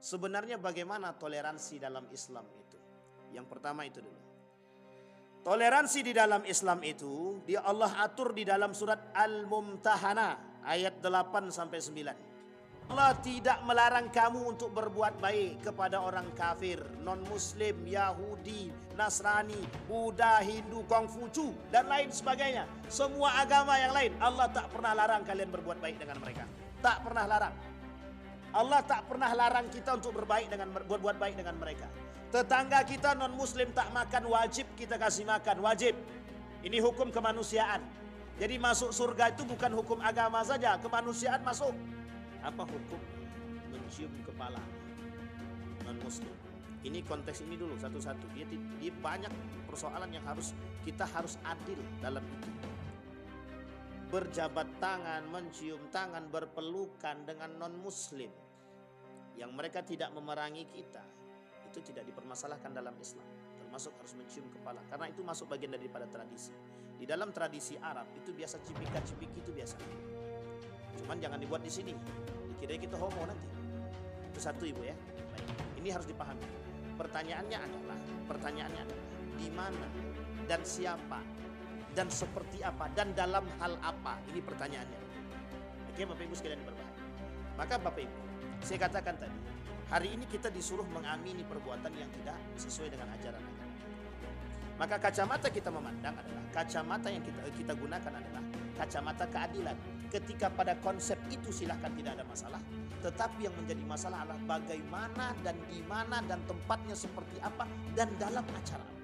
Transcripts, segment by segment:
Sebenarnya bagaimana toleransi dalam Islam itu? Yang pertama itu dulu. Toleransi di dalam Islam itu Allah atur di dalam surat Al-Mumtahanah ayat 8 sampai 9. Allah tidak melarang kamu untuk berbuat baik kepada orang kafir, non-muslim, Yahudi, Nasrani, Buddha, Hindu, Kongfucu dan lain sebagainya. Semua agama yang lain Allah tak pernah larang kalian berbuat baik dengan mereka. Tak pernah larang. Allah tak pernah larang kita untuk berbuat baik dengan mereka. Tetangga kita non-muslim tak makan, wajib kita kasih makan, wajib. Ini hukum kemanusiaan. Jadi masuk surga itu bukan hukum agama saja, kemanusiaan masuk. Apa hukum mencium kepala non-muslim? Ini konteks ini dulu satu-satu. Dia banyak persoalan yang kita harus adil dalam itu. Berjabat tangan, mencium tangan, berpelukan dengan non-muslim yang mereka tidak memerangi kita, itu tidak dipermasalahkan dalam Islam. Termasuk harus mencium kepala, karena itu masuk bagian daripada tradisi. Di dalam tradisi Arab itu biasa cipika-cipiki itu biasa. Cuman jangan dibuat di sini, dikira kita homo nanti. Itu satu ibu ya. Baik. Ini harus dipahami. Pertanyaannya adalah di mana dan siapa dan seperti apa dan dalam hal apa? Ini pertanyaannya. Oke Bapak Ibu sekalian berbahagia. Maka Bapak Ibu, saya katakan tadi, hari ini kita disuruh mengamini perbuatan yang tidak sesuai dengan ajaran agama. Maka kacamata kita memandang adalah kacamata yang kita gunakan adalah kacamata keadilan. Ketika pada konsep itu silahkan tidak ada masalah. Tetapi yang menjadi masalah adalah bagaimana dan di mana dan tempatnya seperti apa dan dalam acara apa.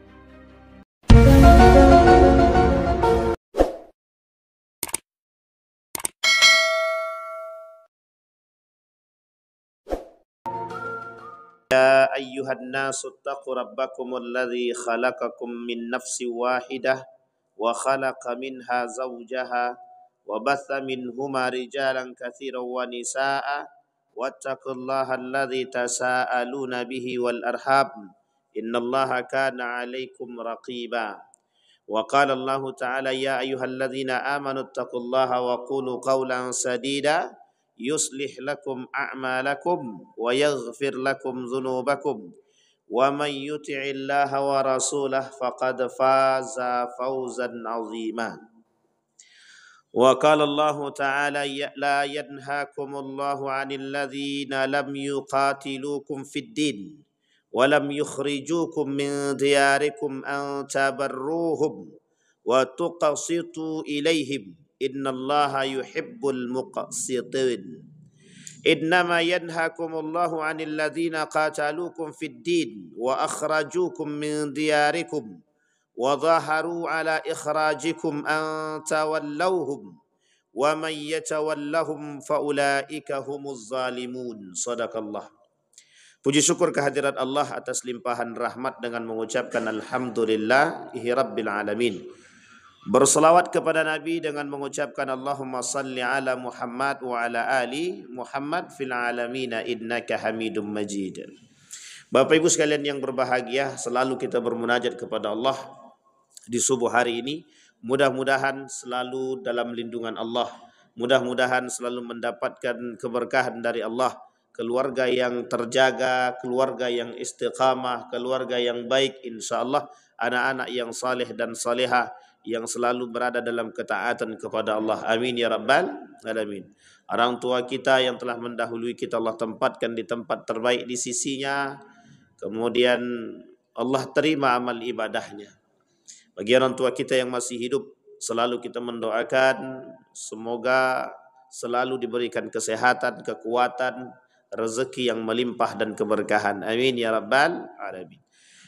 Ya ayyuhan nasu taqu rabbakumul ladzi khalaqakum min nafsin wahidah wa khalaqa minha zawjaha wa batha minhuma rijalan katsiran wa nisaa'a wattaqullaha alladzi tasaaluna bihi wal arham innallaha kana 'alaikum raqiba. Wa qala Allah ta'ala ya ayyuhalladzina amanu taqullaha wa qulu qawlan sadida yuslih lakum a'malakum wa yaghfir lakum dhunubakum wa man yuti'illaha wa rasulahu faqad faza fawzan 'azima. Wa qala Allah ta'ala la yanhaakumullahu 'anil ladzina lam yuqatilukum fid din wa lam yukhrijukum min diyarikum an tabarruhum wa tuqsitu ilaihim innallaha yuhibbul muqsitin. Innama yanhakumullahu 'anil ladzina qataluukum fid din wa akhrajukum min diyarikum wa dhaharu 'ala ikhrajikum an tawallawhum wa man yatawallahum faulaika humuz zalimun. Shadaqallah. Puji syukur kehadirat Allah atas limpahan rahmat dengan mengucapkan alhamdulillahi rabbil alamin. Berselawat kepada Nabi dengan mengucapkan Allahumma salli ala Muhammad wa ala ali Muhammad fil alamina innaka hamidum majid. Bapak Ibu sekalian yang berbahagia, selalu kita bermunajat kepada Allah di subuh hari ini. Mudah-mudahan selalu dalam lindungan Allah. Mudah-mudahan selalu mendapatkan keberkahan dari Allah. Keluarga yang terjaga, keluarga yang istiqamah, keluarga yang baik insyaAllah. Anak-anak yang saleh dan salehah yang selalu berada dalam ketaatan kepada Allah. Amin ya rabbal alamin. Orang tua kita yang telah mendahului kita Allah tempatkan di tempat terbaik di sisinya. Kemudian Allah terima amal ibadahnya. Bagi orang tua kita yang masih hidup, selalu kita mendoakan semoga selalu diberikan kesehatan, kekuatan, rezeki yang melimpah dan keberkahan. Amin ya rabbal alamin.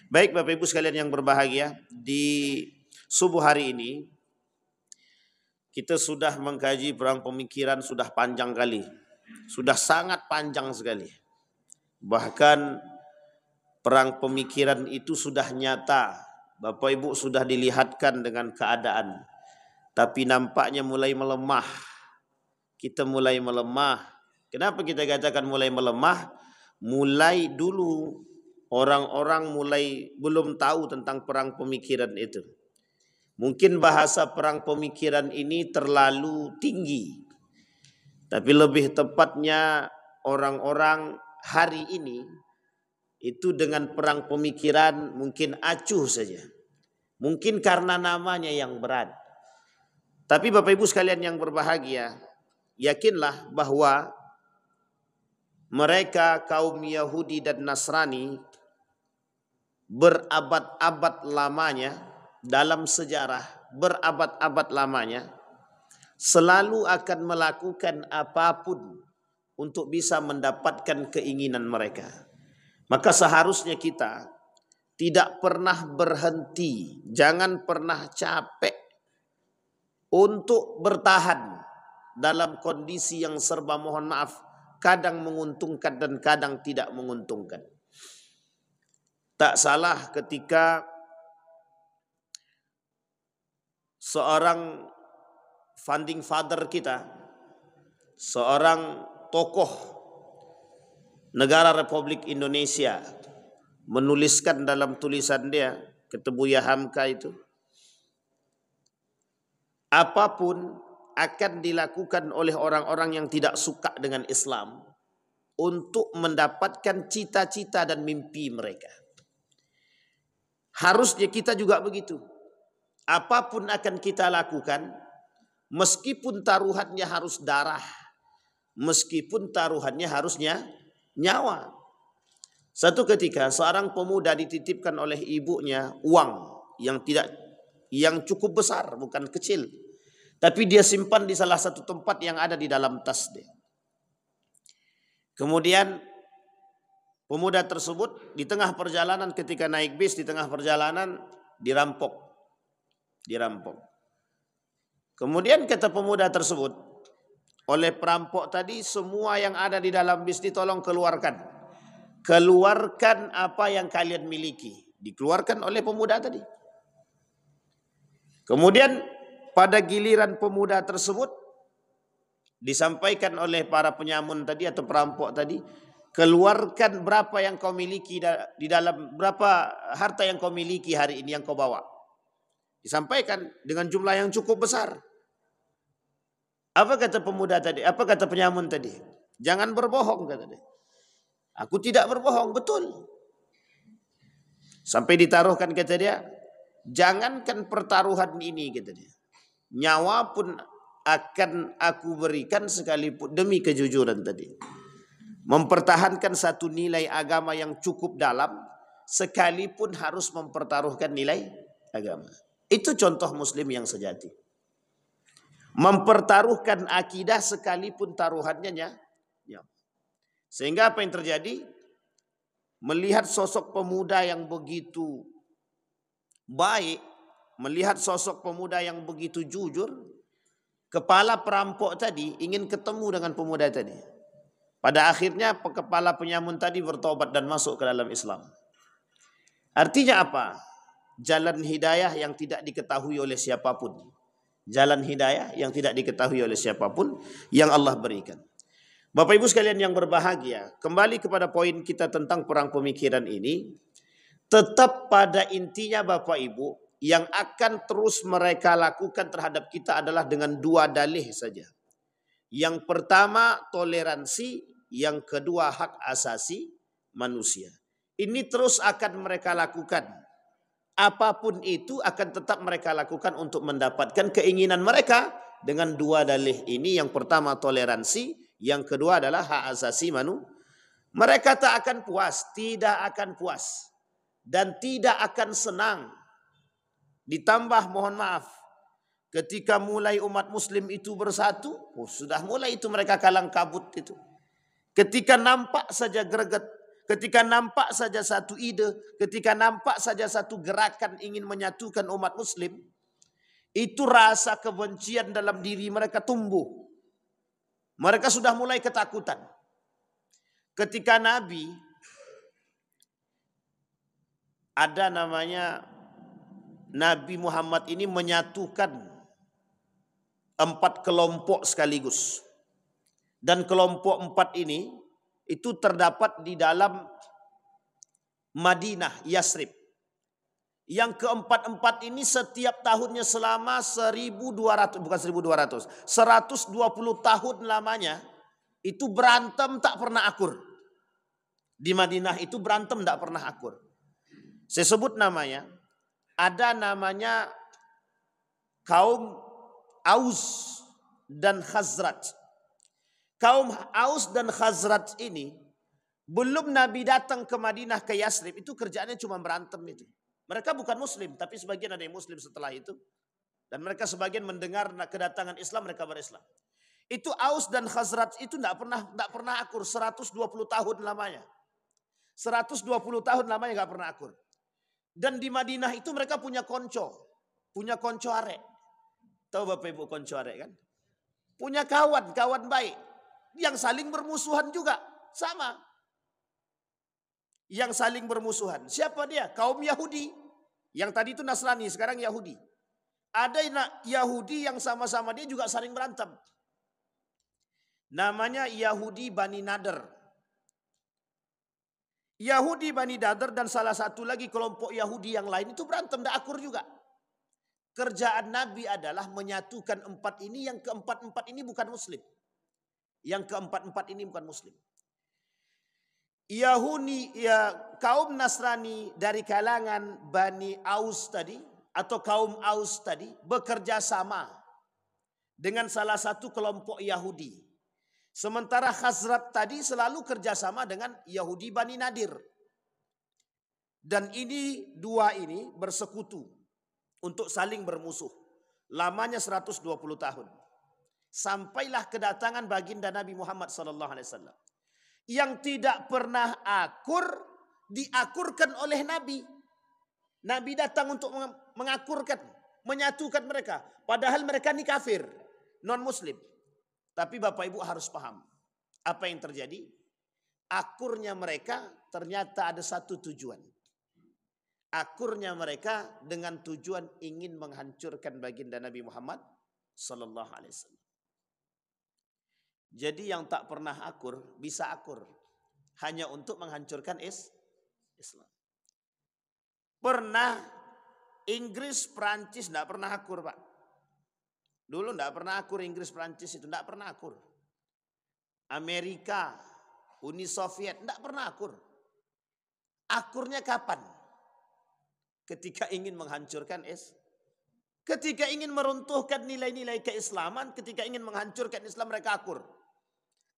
Baik Bapak Ibu sekalian yang berbahagia, di subuh hari ini kita sudah mengkaji perang pemikiran sudah panjang kali. Sudah sangat panjang sekali. Bahkan perang pemikiran itu sudah nyata. Bapak Ibu sudah dilihatkan dengan keadaan. Tapi nampaknya mulai melemah. Kita mulai melemah. Kenapa kita katakan mulai melemah? Mulai dulu orang-orang mulai belum tahu tentang perang pemikiran itu. Mungkin bahasa perang pemikiran ini terlalu tinggi. Tapi lebih tepatnya orang-orang hari ini itu dengan perang pemikiran mungkin acuh saja. Mungkin karena namanya yang berat. Tapi Bapak Ibu sekalian yang berbahagia, yakinlah bahwa mereka kaum Yahudi dan Nasrani berabad-abad lamanya dalam sejarah, berabad-abad lamanya selalu akan melakukan apapun untuk bisa mendapatkan keinginan mereka. Maka seharusnya kita tidak pernah berhenti, jangan pernah capek untuk bertahan dalam kondisi yang serba mohon maaf, kadang menguntungkan dan kadang tidak menguntungkan. Tak salah ketika seorang founding father kita, seorang tokoh negara Republik Indonesia menuliskan dalam tulisan dia, Ketebuya Hamka itu, apapun akan dilakukan oleh orang-orang yang tidak suka dengan Islam untuk mendapatkan cita-cita dan mimpi mereka. Harusnya kita juga begitu. Apapun akan kita lakukan, meskipun taruhannya harus darah, meskipun taruhannya harusnya nyawa. Satu ketika seorang pemuda dititipkan oleh ibunya uang yang cukup besar, bukan kecil. Tapi dia simpan di salah satu tempat yang ada di dalam tas dia. Kemudian pemuda tersebut di tengah perjalanan, ketika naik bis di tengah perjalanan dirampok. Kemudian kata pemuda tersebut, oleh perampok tadi semua yang ada di dalam bis ditolong keluarkan. Keluarkan apa yang kalian miliki. Dikeluarkan oleh pemuda tadi. Kemudian pada giliran pemuda tersebut disampaikan oleh para penyamun tadi atau perampok tadi, keluarkan berapa yang kau miliki di dalam, berapa harta yang kau miliki hari ini yang kau bawa. Disampaikan dengan jumlah yang cukup besar. Apa kata pemuda tadi? Apa kata penyamun tadi? Jangan berbohong, kata dia. Aku tidak berbohong, betul. Sampai ditaruhkan, kata dia, jangankan pertaruhan ini, kata dia, nyawa pun akan aku berikan sekalipun demi kejujuran tadi. Mempertahankan satu nilai agama yang cukup dalam sekalipun harus mempertaruhkan nilai agama. Itu contoh muslim yang sejati. Mempertaruhkan akidah sekalipun taruhannya nyawa. Sehingga apa yang terjadi? Melihat sosok pemuda yang begitu baik, melihat sosok pemuda yang begitu jujur, kepala perampok tadi ingin ketemu dengan pemuda tadi. Pada akhirnya kepala penyamun tadi bertobat dan masuk ke dalam Islam. Artinya apa? Jalan hidayah yang tidak diketahui oleh siapapun. Jalan hidayah yang tidak diketahui oleh siapapun yang Allah berikan. Bapak Ibu sekalian yang berbahagia, kembali kepada poin kita tentang perang pemikiran ini. Tetap pada intinya Bapak Ibu, yang akan terus mereka lakukan terhadap kita adalah dengan dua dalih saja. Yang pertama toleransi, yang kedua hak asasi manusia. Ini terus akan mereka lakukan. Apapun itu akan tetap mereka lakukan untuk mendapatkan keinginan mereka dengan dua dalih ini. Yang pertama toleransi, yang kedua adalah hak asasi manusia. Mereka tak akan puas, tidak akan puas, dan tidak akan senang. Ditambah mohon maaf, ketika mulai umat muslim itu bersatu, sudah mulai itu mereka kalang kabut itu. Ketika nampak saja greget, ketika nampak saja satu ide, ketika nampak saja satu gerakan ingin menyatukan umat muslim, itu rasa kebencian dalam diri mereka tumbuh. Mereka sudah mulai ketakutan. Ketika Nabi ada namanya Nabi Muhammad ini menyatukan 4 kelompok sekaligus. Dan kelompok 4 ini itu terdapat di dalam Madinah, Yasrib. Yang keempat-empat ini setiap tahunnya selama 120 tahun lamanya itu berantem tak pernah akur. Di Madinah itu berantem tidak pernah akur. Saya sebut namanya, ada namanya kaum Aus dan Khazraj. Kaum Aus dan Khazraj ini belum Nabi datang ke Madinah ke Yasrib itu kerjaannya cuma berantem itu. Mereka bukan Muslim, tapi sebagian ada yang Muslim setelah itu. Dan mereka sebagian mendengar kedatangan Islam, mereka berislam. Itu Aus dan Khazraj itu tidak pernah akur 120 tahun lamanya. 120 tahun lamanya nggak pernah akur. Dan di Madinah itu mereka punya konco arek. Tahu Bapak Ibu konco arek kan? Punya kawan baik yang saling bermusuhan juga sama. Yang saling bermusuhan. Siapa dia? Kaum Yahudi. Yang tadi itu Nasrani, sekarang Yahudi. Ada Yahudi yang sama-sama dia juga saling berantem. Namanya Yahudi Bani Nadir. Yahudi Bani Nadir dan salah satu lagi kelompok Yahudi yang lain itu berantem, tidak akur juga. Kerjaan Nabi adalah menyatukan empat ini, yang keempat-empat ini bukan Muslim. Yang keempat-empat ini bukan Muslim. Kaum Nasrani dari kalangan Bani Aus tadi, atau kaum Aus tadi, bekerja sama dengan salah satu kelompok Yahudi. Sementara Khazraj tadi selalu kerjasama dengan Yahudi Bani Nadir. Dan dua ini bersekutu untuk saling bermusuh. Lamanya 120 tahun. Sampailah kedatangan baginda Nabi Muhammad SAW. Yang tidak pernah akur, diakurkan oleh Nabi. Nabi datang untuk mengakurkan, menyatukan mereka. Padahal mereka ini kafir, non-muslim. Tapi Bapak Ibu harus paham apa yang terjadi. Akurnya mereka ternyata ada satu tujuan. Akurnya mereka dengan tujuan ingin menghancurkan baginda Nabi Muhammad sallallahu alaihi wasallam. Jadi yang tak pernah akur bisa akur hanya untuk menghancurkan Islam. Pernah Inggris, Prancis tidak pernah akur, Pak. Dulu tidak pernah akur Inggris, Prancis itu tidak pernah akur. Amerika, Uni Soviet tidak pernah akur. Akurnya kapan? Ketika ingin menghancurkan ketika ingin meruntuhkan nilai-nilai keislaman, ketika ingin menghancurkan Islam mereka akur.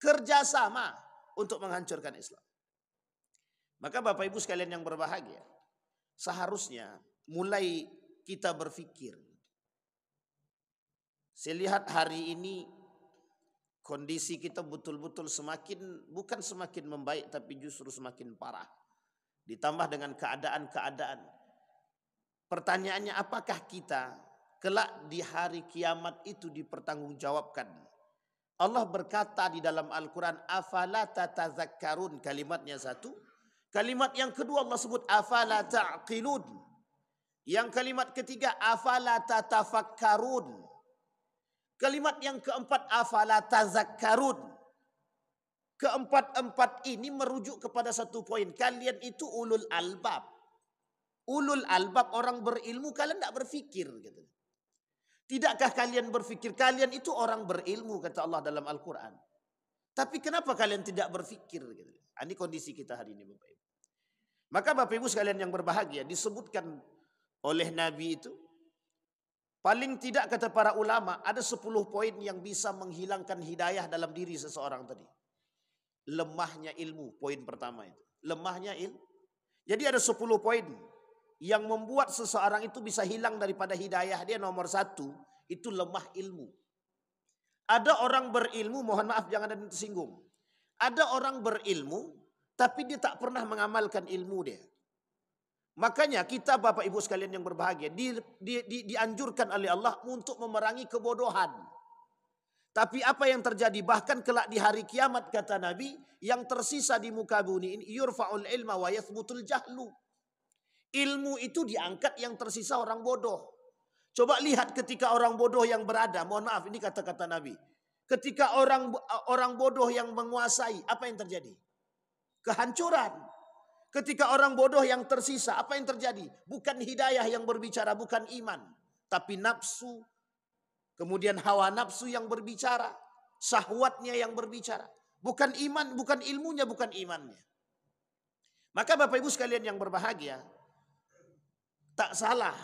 Kerjasama untuk menghancurkan Islam. Maka Bapak Ibu sekalian yang berbahagia, seharusnya mulai kita berpikir. Saya lihat hari ini kondisi kita betul-betul bukan semakin membaik, tapi justru semakin parah. Ditambah dengan keadaan-keadaan. Pertanyaannya, apakah kita kelak di hari kiamat itu dipertanggungjawabkan? Allah berkata di dalam Al-Quran, afala tatazakkarun, kalimatnya satu. Kalimat yang kedua Allah sebut afala ta'qilun. Yang kalimat ketiga afala tatafakkarun. Kalimat yang keempat afala tazakkarun. Keempat-empat ini merujuk kepada satu poin. Kalian itu ulul albab. Ulul albab, orang berilmu, kalian tidak berfikir gitu. Tidakkah kalian berfikir? Kalian itu orang berilmu kata Allah dalam Al-Quran. Tapi kenapa kalian tidak berfikir gitu? Ini kondisi kita hari ini Bapak Ibu. Maka Bapak Ibu sekalian yang berbahagia, disebutkan oleh Nabi itu, paling tidak kata para ulama, ada 10 poin yang bisa menghilangkan hidayah dalam diri seseorang tadi. Lemahnya ilmu, poin pertama itu. Lemahnya ilmu. Jadi ada 10 poin yang membuat seseorang itu bisa hilang daripada hidayah. Dia nomor 1, itu lemah ilmu. Ada orang berilmu, mohon maaf jangan ada yang tersinggung. Ada orang berilmu, tapi dia tak pernah mengamalkan ilmu dia. Makanya kita Bapak Ibu sekalian yang berbahagia dianjurkan oleh Allah untuk memerangi kebodohan. Tapi apa yang terjadi? Bahkan kelak di hari kiamat kata Nabi, yang tersisa di muka bumi ini yurfa'ul ilma wa yathbutul jahlu. Ilmu itu diangkat, yang tersisa orang bodoh. Coba lihat ketika orang bodoh yang berada, mohon maaf ini kata-kata Nabi. Ketika orang bodoh yang menguasai, apa yang terjadi? Kehancuran. Ketika orang bodoh yang tersisa, apa yang terjadi? Bukan hidayah yang berbicara, bukan iman. Tapi nafsu, kemudian hawa nafsu yang berbicara. Syahwatnya yang berbicara. Bukan iman, bukan ilmunya, bukan imannya. Maka Bapak Ibu sekalian yang berbahagia, tak salah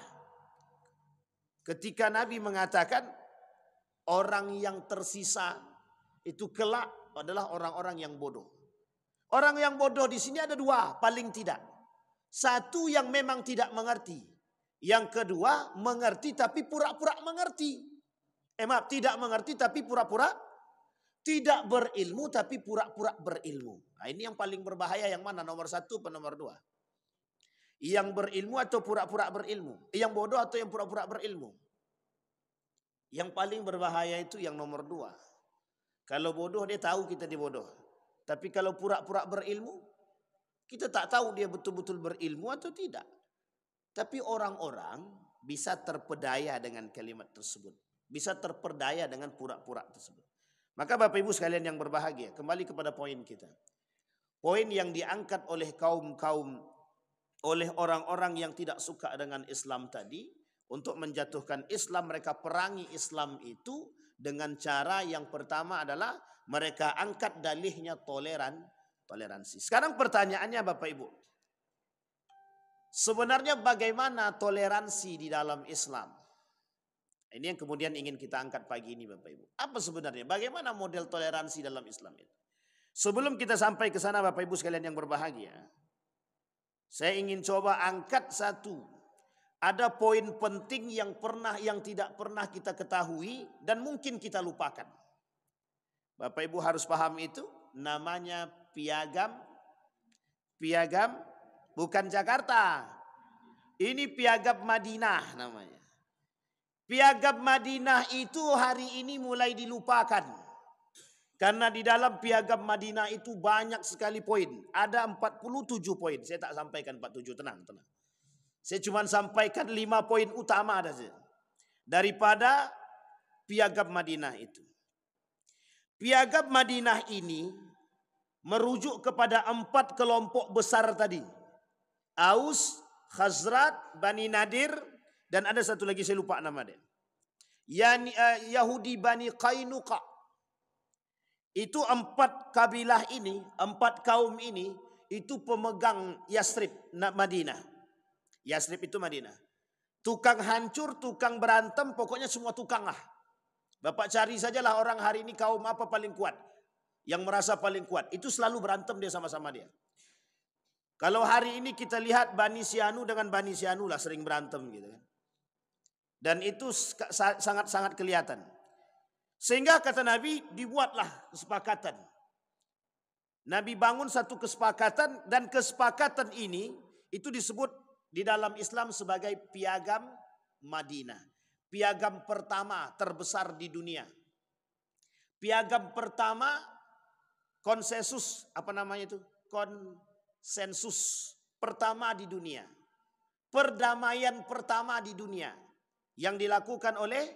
ketika Nabi mengatakan orang yang tersisa itu kelak adalah orang-orang yang bodoh. Orang yang bodoh di sini ada dua paling tidak. Satu yang memang tidak mengerti. Yang kedua mengerti tapi pura-pura mengerti. Maaf, tidak mengerti tapi pura-pura tidak berilmu tapi pura-pura berilmu. Nah, ini yang paling berbahaya yang mana? Nomor satu atau nomor dua? Yang berilmu atau pura-pura berilmu? Yang bodoh atau yang pura-pura berilmu? Yang paling berbahaya itu yang nomor dua. Kalau bodoh dia tahu kita dibodoh. Tapi kalau pura-pura berilmu, kita tak tahu dia betul-betul berilmu atau tidak. Tapi orang-orang bisa terpedaya dengan kalimat tersebut. Bisa terpedaya dengan pura-pura tersebut. Maka Bapak Ibu sekalian yang berbahagia, kembali kepada poin kita. Poin yang diangkat oleh kaum-kaum, oleh orang-orang yang tidak suka dengan Islam tadi, untuk menjatuhkan Islam, mereka perangi Islam itu dengan cara yang pertama adalah mereka angkat dalihnya toleransi. Sekarang pertanyaannya Bapak Ibu, sebenarnya bagaimana toleransi di dalam Islam? Ini yang kemudian ingin kita angkat pagi ini Bapak Ibu. Apa sebenarnya? Bagaimana model toleransi dalam Islam itu? Sebelum kita sampai ke sana Bapak Ibu sekalian yang berbahagia, saya ingin coba angkat satu. Ada poin penting yang tidak pernah kita ketahui dan mungkin kita lupakan. Bapak Ibu harus paham itu, namanya piagam bukan Jakarta. Ini piagam Madinah namanya. Piagam Madinah itu hari ini mulai dilupakan. Karena di dalam piagam Madinah itu banyak sekali poin. Ada 47 poin. Saya tak sampaikan 47, tenang. Saya cuma sampaikan 5 poin utama saja. Daripada piagam Madinah itu. Piagam Madinah ini merujuk kepada 4 kelompok besar tadi. Aus, Khazraj, Bani Nadir, dan ada satu lagi saya lupa nama dia. Yahudi Bani Qainuqa. Itu 4 kabilah ini, 4 kaum ini, itu pemegang Yasrib, Madinah. Yasrib itu Madinah. Tukang hancur, tukang berantem, pokoknya semua tukang lah. Bapak cari sajalah orang hari ini kaum apa paling kuat. Yang merasa paling kuat. Itu selalu berantem dia sama-sama dia. Kalau hari ini kita lihat Bani Sianu dengan Bani Sianu lah sering berantem gitu kan. Dan itu sangat-sangat kelihatan. Sehingga kata Nabi dibuatlah kesepakatan. Nabi bangun satu kesepakatan dan kesepakatan ini itu disebut di dalam Islam sebagai piagam Madinah. Piagam pertama terbesar di dunia. Piagam pertama konsensus konsensus pertama di dunia. Perdamaian pertama di dunia yang dilakukan oleh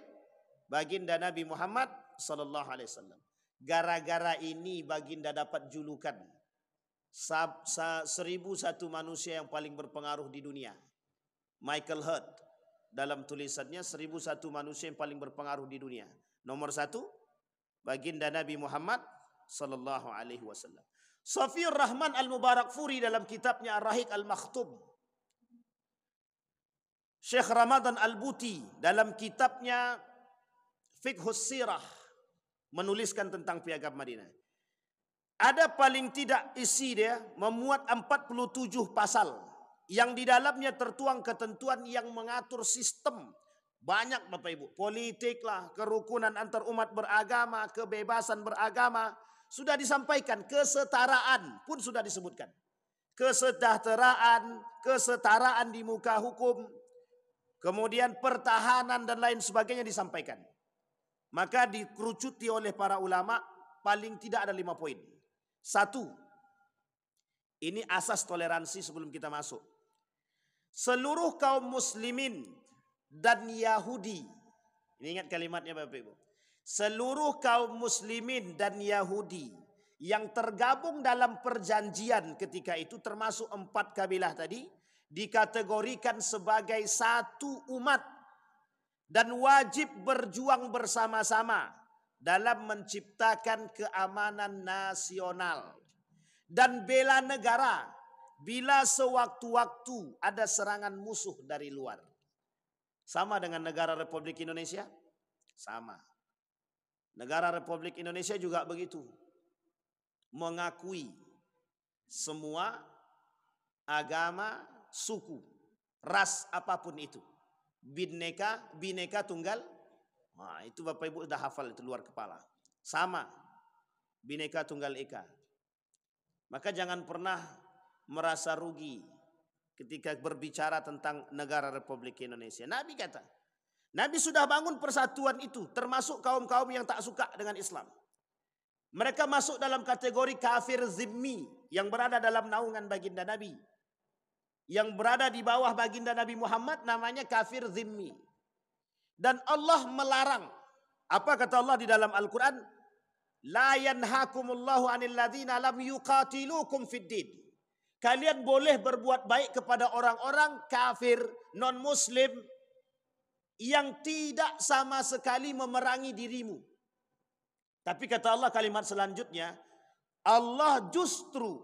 baginda Nabi Muhammad sallallahu alaihi wasallam. Gara-gara ini baginda dapat julukan 1001 manusia yang paling berpengaruh di dunia. Michael Hurt dalam tulisannya 1001 manusia yang paling berpengaruh di dunia. Nomor 1 baginda Nabi Muhammad sallallahu alaihi wasallam. Safiur Rahman Al-Mubarakfuri dalam kitabnya Ar-Rahiq Al-Makhtub. Syekh Ramadan Al-Buti dalam kitabnya Fiqhus Sirah menuliskan tentang piagam Madinah. Ada paling tidak isi dia memuat 47 pasal yang di dalamnya tertuang ketentuan yang mengatur sistem banyak Bapak Ibu, politik lah, kerukunan antar umat beragama, kebebasan beragama, sudah disampaikan, kesetaraan pun sudah disebutkan. Kesetaraan di muka hukum, kemudian pertahanan dan lain sebagainya disampaikan. Maka dikerucuti oleh para ulama paling tidak ada 5 poin. 1, ini asas toleransi sebelum kita masuk. Seluruh kaum muslimin dan Yahudi, ini ingat kalimatnya Bapak Ibu. Seluruh kaum muslimin dan Yahudi yang tergabung dalam perjanjian ketika itu termasuk 4 kabilah tadi dikategorikan sebagai satu umat dan wajib berjuang bersama-sama dalam menciptakan keamanan nasional dan bela negara bila sewaktu-waktu ada serangan musuh dari luar. Sama dengan negara Republik Indonesia? Sama. Negara Republik Indonesia juga begitu. Mengakui semua agama, suku, ras apapun itu. Bineka tunggal. Nah, itu Bapak Ibu udah hafal itu luar kepala. Sama. Bineka tunggal ika. Maka jangan pernah merasa rugi ketika berbicara tentang negara Republik Indonesia. Nabi kata, Nabi sudah bangun persatuan itu, termasuk kaum-kaum yang tak suka dengan Islam. Mereka masuk dalam kategori kafir zimmi yang berada dalam naungan baginda Nabi. Yang berada di bawah baginda Nabi Muhammad namanya kafir zimmi. Dan Allah melarang. Apa kata Allah di dalam Al-Quran? La yanhakumullahu anil ladzina lam yuqatilukum fid din. Kalian boleh berbuat baik kepada orang-orang kafir, non-muslim yang tidak sama sekali memerangi dirimu. Tapi kata Allah kalimat selanjutnya, Allah justru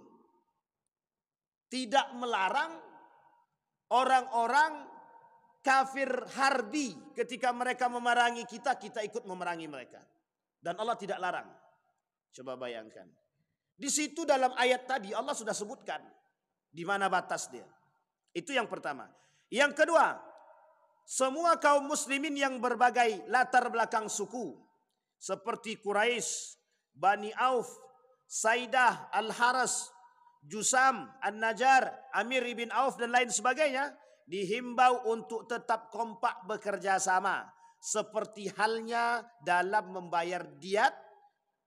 tidak melarang orang-orang kafir harbi ketika mereka memerangi kita, kita ikut memerangi mereka. Dan Allah tidak larang. Coba bayangkan. Di situ dalam ayat tadi Allah sudah sebutkan di mana batas dia. Itu yang pertama. Yang kedua, semua kaum muslimin yang berbagai latar belakang suku seperti Quraisy, Bani Auf, Saidah, Al-Haras, Jusam, An-Najar, Amir ibn Auf dan lain sebagainya dihimbau untuk tetap kompak bekerja sama seperti halnya dalam membayar diat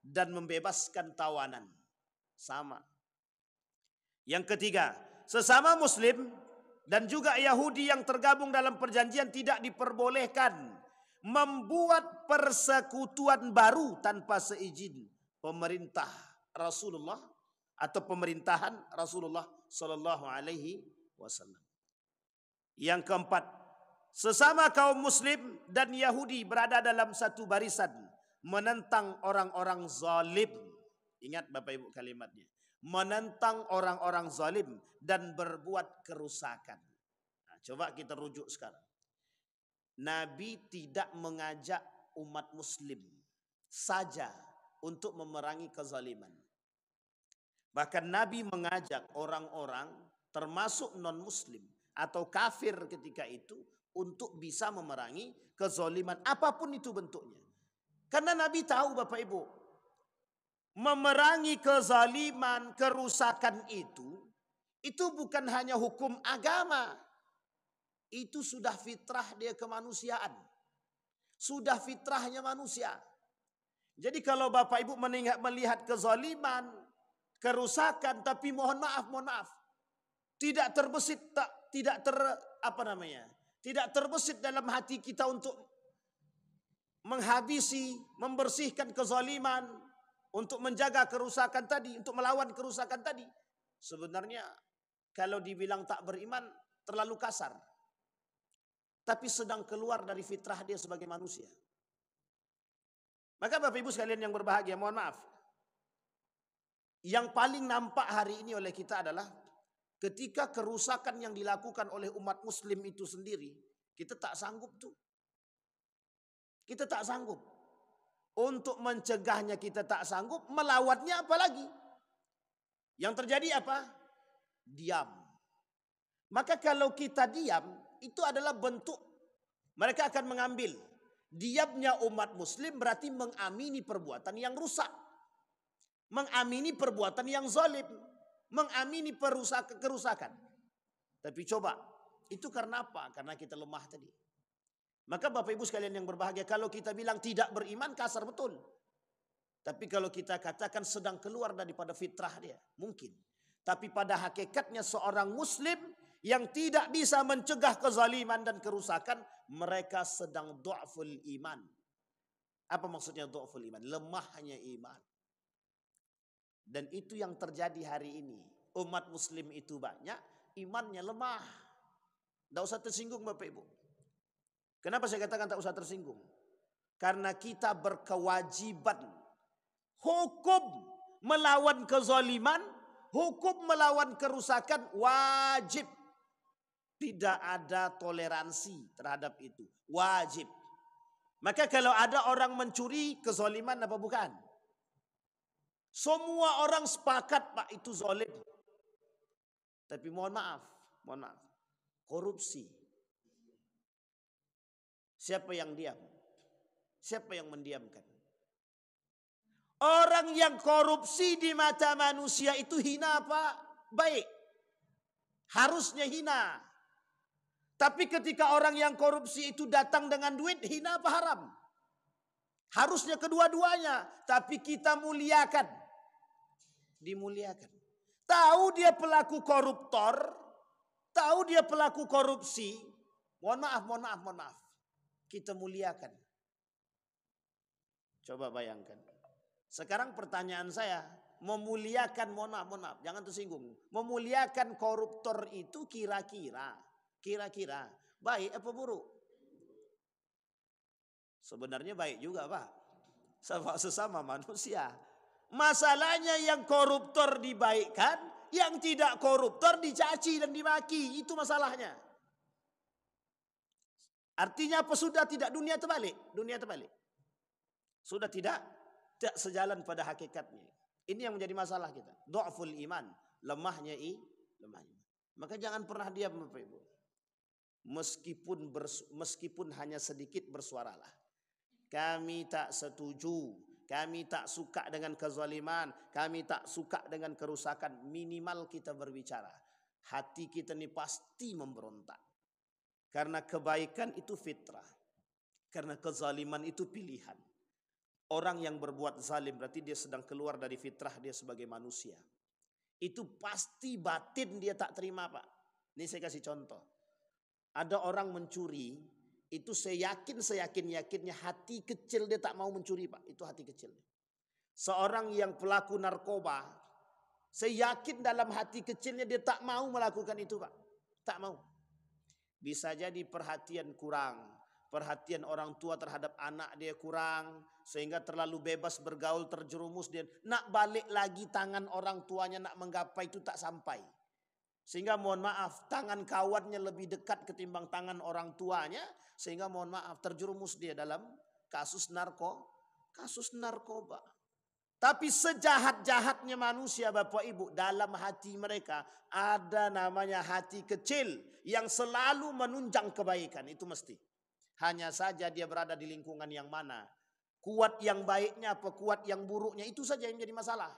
dan membebaskan tawanan. Sama. Yang ketiga, sesama muslim dan juga Yahudi yang tergabung dalam perjanjian tidak diperbolehkan membuat persekutuan baru tanpa seizin pemerintah Rasulullah atau pemerintahan Rasulullah Sallallahu Alaihi Wasallam. Yang keempat, sesama kaum muslim dan Yahudi berada dalam satu barisan menentang orang-orang zalim. Ingat Bapak Ibu kalimatnya. Menentang orang-orang zalim dan berbuat kerusakan. Nah, coba kita rujuk sekarang. Nabi tidak mengajak umat muslim saja untuk memerangi kezaliman. Bahkan Nabi mengajak orang-orang termasuk non-muslim atau kafir ketika itu untuk bisa memerangi kezaliman apapun itu bentuknya. Karena Nabi tahu Bapak Ibu, memerangi kezaliman, kerusakan itu bukan hanya hukum agama. Itu sudah fitrah dia kemanusiaan. Sudah fitrahnya manusia. Jadi kalau Bapak Ibu melihat kezaliman, kerusakan, tapi mohon maaf, tidak terbesit, tidak terbesit dalam hati kita untuk menghabisi, membersihkan kezaliman, untuk menjaga kerusakan tadi, untuk melawan kerusakan tadi. Sebenarnya kalau dibilang tak beriman terlalu kasar. Tapi sedang keluar dari fitrah dia sebagai manusia. Maka Bapak Ibu sekalian yang berbahagia, mohon maaf. Yang paling nampak hari ini oleh kita adalah ketika kerusakan yang dilakukan oleh umat muslim itu sendiri, kita tak sanggup tuh. Kita tak sanggup. Untuk mencegahnya kita tak sanggup, melawannya apalagi. Yang terjadi apa? Diam. Maka kalau kita diam, itu adalah bentuk mereka akan mengambil. Diamnya umat muslim berarti mengamini perbuatan yang rusak. Mengamini perbuatan yang zalim. Mengamini kerusakan. Tapi coba, itu karena apa? Karena kita lemah tadi. Maka Bapak Ibu sekalian yang berbahagia, kalau kita bilang tidak beriman, kasar betul. Tapi kalau kita katakan sedang keluar daripada fitrah dia, mungkin. Tapi pada hakikatnya seorang muslim yang tidak bisa mencegah kezaliman dan kerusakan, mereka sedang du'aful iman. Apa maksudnya du'aful iman? Lemahnya iman. Dan itu yang terjadi hari ini. Umat muslim itu banyak, imannya lemah. Tidak usah tersinggung Bapak Ibu. Kenapa saya katakan tak usah tersinggung? Karena kita berkewajiban hukum melawan kezaliman hukum melawan kerusakan wajib. Tidak ada toleransi terhadap itu. Wajib. Maka kalau ada orang mencuri, kezaliman apa bukan? Semua orang sepakat Pak itu zalim. Tapi mohon maaf. Korupsi. Siapa yang diam? Siapa yang mendiamkan? Orang yang korupsi di mata manusia itu hina apa? Baik. Harusnya hina. Tapi ketika orang yang korupsi itu datang dengan duit, hina apa haram? Harusnya kedua-duanya. Tapi kita muliakan. Dimuliakan. Tahu dia pelaku koruptor. Tahu dia pelaku korupsi. Mohon maaf. Kita muliakan. Coba bayangkan. Sekarang pertanyaan saya, memuliakan, mohon maaf, jangan tersinggung. Memuliakan koruptor itu kira-kira baik apa buruk? Sebenarnya baik juga Pak. Sesama manusia. Masalahnya yang koruptor dibaikkan, yang tidak koruptor dicaci dan dimaki. Itu masalahnya. Artinya apa? Sudah tidak dunia terbalik. Sudah tidak sejalan pada hakikatnya. Ini yang menjadi masalah kita. Du'ful iman, lemahnya iman. Maka jangan pernah diam Bapak Ibu. Meskipun hanya sedikit bersuaralah. Kami tak setuju, kami tak suka dengan kezaliman, kami tak suka dengan kerusakan. Minimal kita berbicara. Hati kita ini pasti memberontak. Karena kebaikan itu fitrah. Karena kezaliman itu pilihan. Orang yang berbuat zalim berarti dia sedang keluar dari fitrah dia sebagai manusia. Itu pasti batin dia tak terima Pak. Ini saya kasih contoh. Ada orang mencuri, itu saya yakinnya hati kecil dia tak mau mencuri Pak. Itu hati kecil. Seorang yang pelaku narkoba, saya yakin dalam hati kecilnya dia tak mau melakukan itu Pak. Tak mau. Bisa jadi perhatian kurang. Perhatian orang tua terhadap anak dia kurang. Sehingga terlalu bebas bergaul, terjerumus dia. Nak balik lagi tangan orang tuanya nak menggapai itu tak sampai. Sehingga mohon maaf, tangan kawannya lebih dekat ketimbang tangan orang tuanya. Sehingga mohon maaf, terjerumus dia dalam kasus narkoba. Tapi sejahat-jahatnya manusia Bapak Ibu, dalam hati mereka ada namanya hati kecil yang selalu menunjang kebaikan. Itu mesti. Hanya saja dia berada di lingkungan yang mana. Kuat yang baiknya apa kuat yang buruknya, itu saja yang menjadi masalah.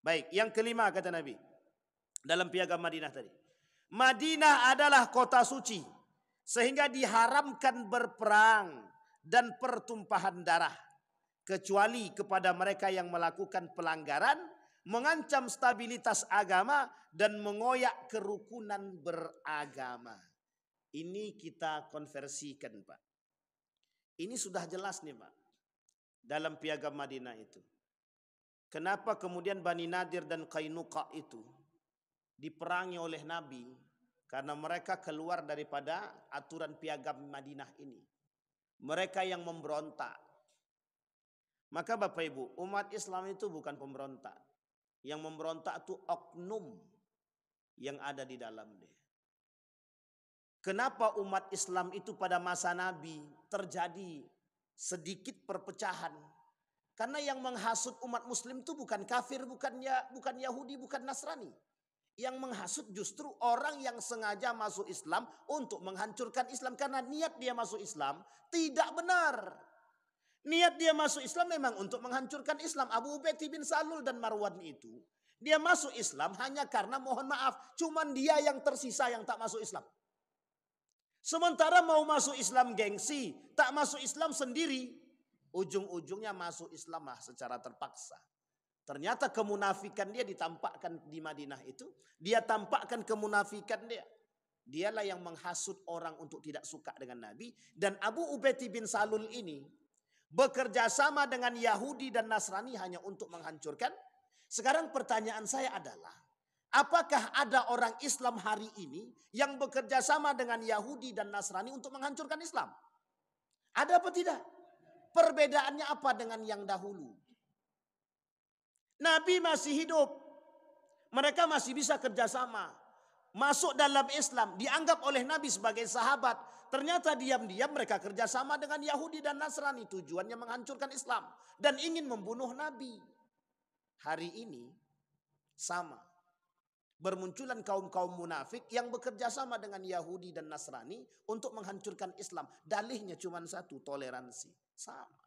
Baik, yang kelima kata Nabi dalam piagam Madinah tadi. Madinah adalah kota suci sehingga diharamkan berperang dan pertumpahan darah kecuali kepada mereka yang melakukan pelanggaran, mengancam stabilitas agama dan mengoyak kerukunan beragama. Ini kita konversikan Pak. Ini sudah jelas nih Pak. Dalam piagam Madinah itu. Kenapa kemudian Bani Nadir dan Qainuqa itu diperangi oleh Nabi? Karena mereka keluar daripada aturan piagam Madinah ini. Mereka yang memberontak. Maka Bapak Ibu, umat Islam itu bukan pemberontak. Yang memberontak itu oknum yang ada di dalam dia. Kenapa umat Islam itu pada masa Nabi terjadi sedikit perpecahan? Karena yang menghasut umat Muslim itu bukan kafir, bukan Yahudi, bukan Nasrani. Yang menghasut justru orang yang sengaja masuk Islam untuk menghancurkan Islam. Karena niat dia masuk Islam tidak benar. Niat dia masuk Islam memang untuk menghancurkan Islam. Abu Ubaidah bin Salul dan Marwan itu, dia masuk Islam hanya karena mohon maaf, cuman dia yang tersisa yang tak masuk Islam. Sementara mau masuk Islam gengsi, tak masuk Islam sendiri, ujung-ujungnya masuk Islam lah secara terpaksa. Ternyata kemunafikan dia ditampakkan di Madinah itu, dia tampakkan kemunafikan dia. Dialah yang menghasut orang untuk tidak suka dengan Nabi. Dan Abu Ubaidah bin Salul ini bekerja sama dengan Yahudi dan Nasrani hanya untuk menghancurkan. Sekarang pertanyaan saya adalah, apakah ada orang Islam hari ini yang bekerja sama dengan Yahudi dan Nasrani untuk menghancurkan Islam? Ada apa tidak? Perbedaannya apa dengan yang dahulu? Nabi masih hidup. Mereka masih bisa kerjasama. Masuk dalam Islam, dianggap oleh Nabi sebagai sahabat. Ternyata diam-diam mereka kerjasama dengan Yahudi dan Nasrani. Tujuannya menghancurkan Islam dan ingin membunuh Nabi. Hari ini sama. Bermunculan kaum-kaum munafik yang bekerja sama dengan Yahudi dan Nasrani untuk menghancurkan Islam. Dalihnya cuma satu, toleransi. Sama.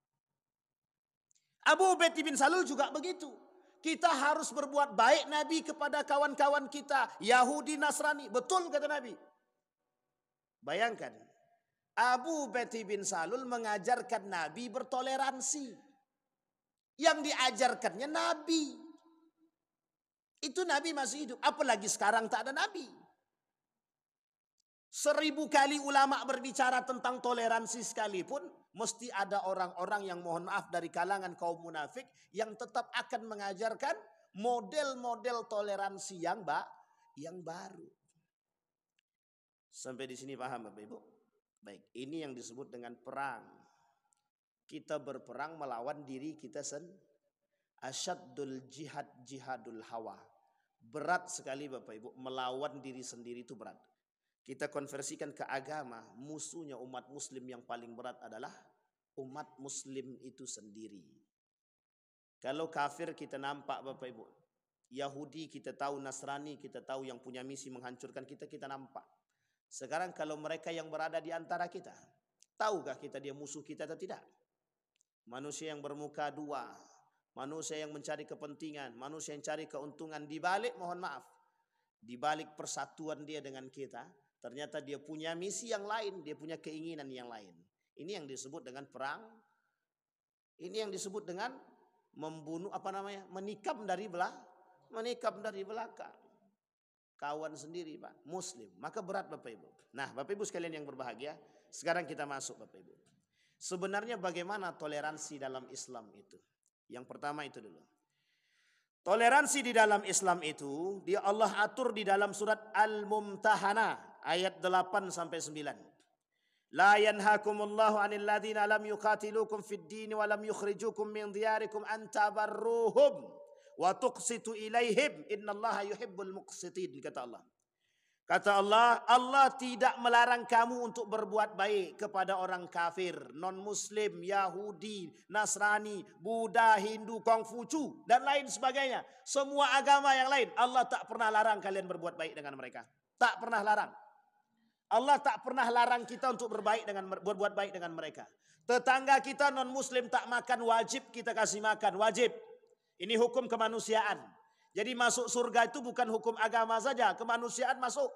Abu Ubaidah bin Salul juga begitu. Kita harus berbuat baik Nabi kepada kawan-kawan kita, Yahudi, Nasrani. Betul kata Nabi. Bayangkan, Abu Ubaidah bin Salul mengajarkan Nabi bertoleransi. Yang diajarkannya Nabi. Itu Nabi masih hidup. Apalagi sekarang tak ada Nabi. 1000 kali ulama berbicara tentang toleransi sekalipun, mesti ada orang-orang yang mohon maaf dari kalangan kaum munafik yang tetap akan mengajarkan model-model toleransi yang baru. Sampai di sini paham Bapak Ibu? Baik, ini yang disebut dengan perang. Kita berperang melawan diri kita sendiri. Asyaddul jihad jihadul hawa. Berat sekali Bapak Ibu, melawan diri sendiri itu berat. Kita konversikan ke agama, musuhnya umat muslim yang paling berat adalah umat muslim itu sendiri. Kalau kafir kita nampak Bapak Ibu, Yahudi kita tahu, Nasrani kita tahu yang punya misi menghancurkan kita, kita nampak. Sekarang kalau mereka yang berada di antara kita, tahukah kita dia musuh kita atau tidak? Manusia yang bermuka dua, manusia yang mencari kepentingan, manusia yang cari keuntungan, di balik mohon maaf, di balik persatuan dia dengan kita, ternyata dia punya misi yang lain, dia punya keinginan yang lain. Ini yang disebut dengan perang. Ini yang disebut dengan membunuh, menikam dari belakang. Kawan sendiri Pak, muslim. Maka berat Bapak Ibu. Nah Bapak Ibu sekalian yang berbahagia, sekarang kita masuk Bapak Ibu. Sebenarnya bagaimana toleransi dalam Islam itu? Yang pertama itu dulu. Toleransi di dalam Islam itu dia Allah atur di dalam surat Al-Mumtahanah ayat 8 sampai 9. La yanhakumullahu 'anil ladzina lam yuqatilukum fid din wa lam yukhrijukum min diyarikum an tabarruhum wa tuqsitu ilaihim innallaha yuhibbul muqsitin, kata Allah. Kata Allah, Allah tidak melarang kamu untuk berbuat baik kepada orang kafir, non-muslim, Yahudi, Nasrani, Buddha, Hindu, Kongfucu, dan lain sebagainya. Semua agama yang lain, Allah tak pernah larang kalian berbuat baik dengan mereka. Tak pernah larang. Allah tak pernah larang kita untuk berbuat baik dengan mereka. Tetangga kita non-muslim tak makan, wajib kita kasih makan, wajib. Ini hukum kemanusiaan. Jadi masuk surga itu bukan hukum agama saja, kemanusiaan masuk.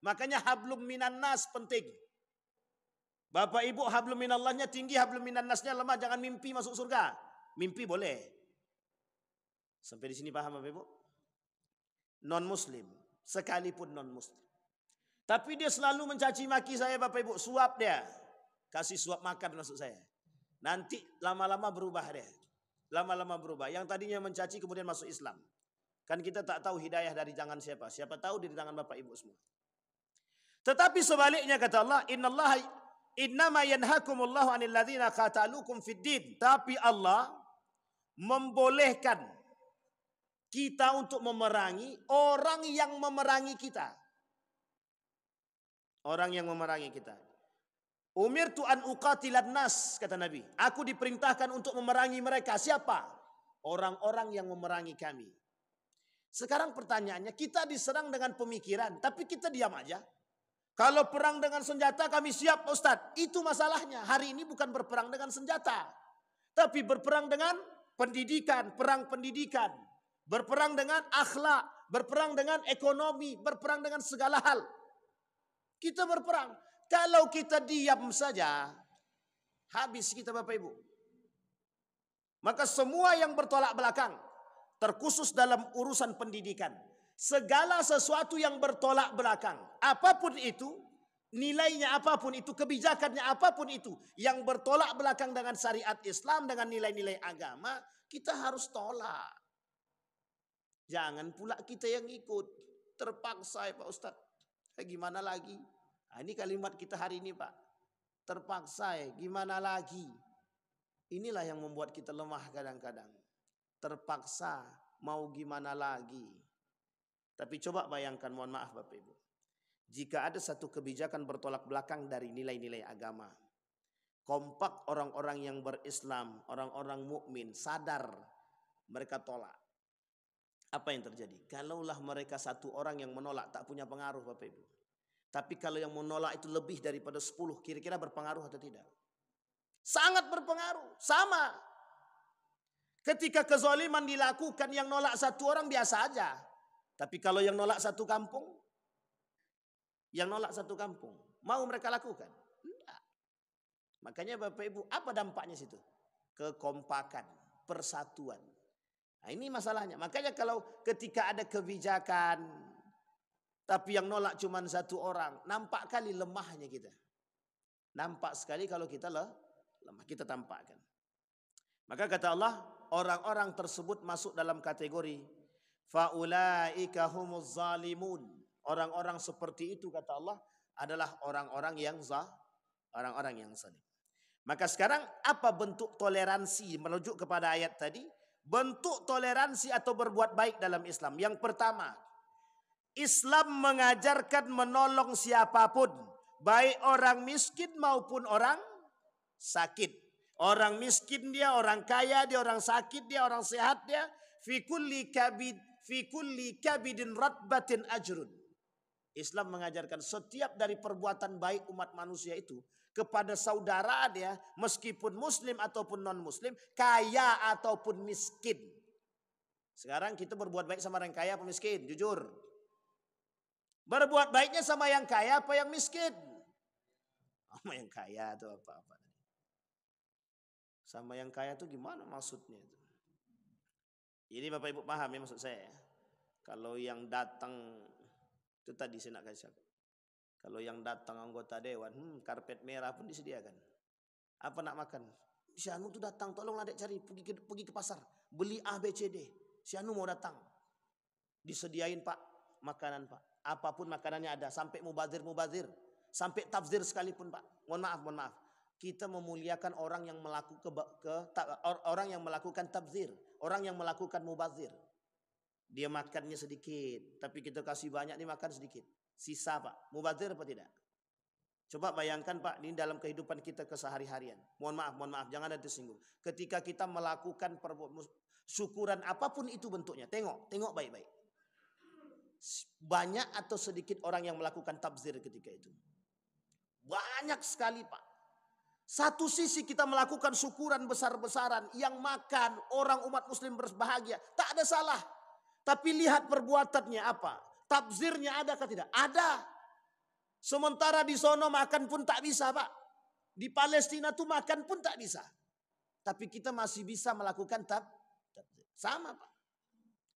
Makanya hablum minan nas penting. Bapak Ibu hablum minallahnya tinggi, hablum minan nasnya lemah, jangan mimpi masuk surga. Mimpi boleh. Sampai di sini paham Bapak Ibu? Non muslim, sekalipun non muslim. Tapi dia selalu mencaci maki saya Bapak Ibu, suap dia. Kasih suap makan maksud saya. Nanti lama-lama berubah dia. Lama-lama berubah. Yang tadinya mencaci kemudian masuk Islam. Kan kita tak tahu hidayah dari tangan siapa. Siapa tahu dari tangan Bapak Ibu semua. Tetapi sebaliknya kata Allah, innama yanhakumullahu 'anil ladzina qataluukum fid din. Tapi Allah membolehkan kita untuk memerangi orang yang memerangi kita. Orang yang memerangi kita. Umirtu an uqatilan nas, kata Nabi. Aku diperintahkan untuk memerangi mereka. Siapa? Orang-orang yang memerangi kami. Sekarang pertanyaannya, kita diserang dengan pemikiran, tapi kita diam aja. Kalau perang dengan senjata kami siap Ustadz. Itu masalahnya. Hari ini bukan berperang dengan senjata. Tapi berperang dengan pendidikan, perang pendidikan. Berperang dengan akhlak, berperang dengan ekonomi, berperang dengan segala hal. Kita berperang. Kalau kita diam saja, habis kita Bapak Ibu. Maka semua yang bertolak belakang, terkhusus dalam urusan pendidikan. Segala sesuatu yang bertolak belakang, apapun itu, nilainya apapun itu, kebijakannya apapun itu, yang bertolak belakang dengan syariat Islam, dengan nilai-nilai agama, kita harus tolak. Jangan pula kita yang ikut, terpaksa ya Pak Ustadz. Gimana lagi? Nah, ini kalimat kita hari ini Pak. Terpaksa ya, gimana lagi? Inilah yang membuat kita lemah kadang-kadang. Terpaksa, mau gimana lagi? Tapi coba bayangkan, mohon maaf Bapak Ibu. Jika ada satu kebijakan bertolak belakang dari nilai-nilai agama. Kompak orang-orang yang berislam, orang-orang mukmin sadar mereka tolak. Apa yang terjadi? Kalaulah mereka satu orang yang menolak tak punya pengaruh Bapak Ibu. Tapi kalau yang menolak itu lebih daripada 10, kira-kira berpengaruh atau tidak? Sangat berpengaruh. Sama. Ketika kezaliman dilakukan, yang nolak satu orang biasa aja. Tapi kalau yang nolak satu kampung, mau mereka lakukan? Enggak. Makanya Bapak Ibu, apa dampaknya situ? Kekompakan, persatuan. Nah, ini masalahnya. Makanya kalau ketika ada kebijakan, tapi yang nolak cuma satu orang, nampak kali lemahnya kita. Nampak sekali kalau kita lemah, kita tampakkan. Maka kata Allah, orang-orang tersebut masuk dalam kategori faulaika humuz zalimun. Orang-orang seperti itu kata Allah adalah orang-orang yang zalim. Maka sekarang apa bentuk toleransi merujuk kepada ayat tadi? Bentuk toleransi atau berbuat baik dalam Islam. Yang pertama, Islam mengajarkan menolong siapapun, baik orang miskin maupun orang sakit. Orang miskin dia, orang kaya dia, orang sakit dia, orang sehat dia. Fi kulli kabidin ratbatin ajrun. Islam mengajarkan setiap dari perbuatan baik umat manusia itu kepada saudara dia, meskipun muslim ataupun non muslim, kaya ataupun miskin. Sekarang kita berbuat baik sama orang kaya apa miskin? Jujur. Berbuat baiknya sama yang kaya apa yang miskin? Sama yang kaya itu apa-apa. Sama yang kaya itu gimana maksudnya itu? Ini Bapak Ibu paham ya maksud saya. Kalau yang datang itu tadi saya nak kasih. Kalau yang datang anggota dewan, karpet merah pun disediakan. Apa nak makan? Si Anu tuh datang, tolonglah dek cari, pergi ke pasar, beli A, B, C, D. Si Anu mau datang. Disediain Pak, makanan Pak. Apapun makanannya ada, sampai mubazir, sampai tafsir sekalipun Pak. Mohon maaf. Kita memuliakan orang yang melakukan tafsir, orang yang melakukan mubazir. Dia makannya sedikit, tapi kita kasih banyak, dia makan sedikit. Sisa Pak, mubazir apa tidak? Coba bayangkan Pak, ini dalam kehidupan kita kesehari-harian. Mohon maaf, jangan ada tersinggung. Ketika kita melakukan syukuran apapun itu bentuknya, tengok baik-baik. Banyak atau sedikit orang yang melakukan tabzir ketika itu? Banyak sekali Pak. Satu sisi kita melakukan syukuran besar-besaran, yang makan orang umat muslim berbahagia, tak ada salah. Tapi lihat perbuatannya apa? Tabzirnya ada atau tidak? Ada. Sementara di sono makan pun tak bisa Pak. Di Palestina tuh makan pun tak bisa. Tapi kita masih bisa melakukan tabzir. Sama Pak.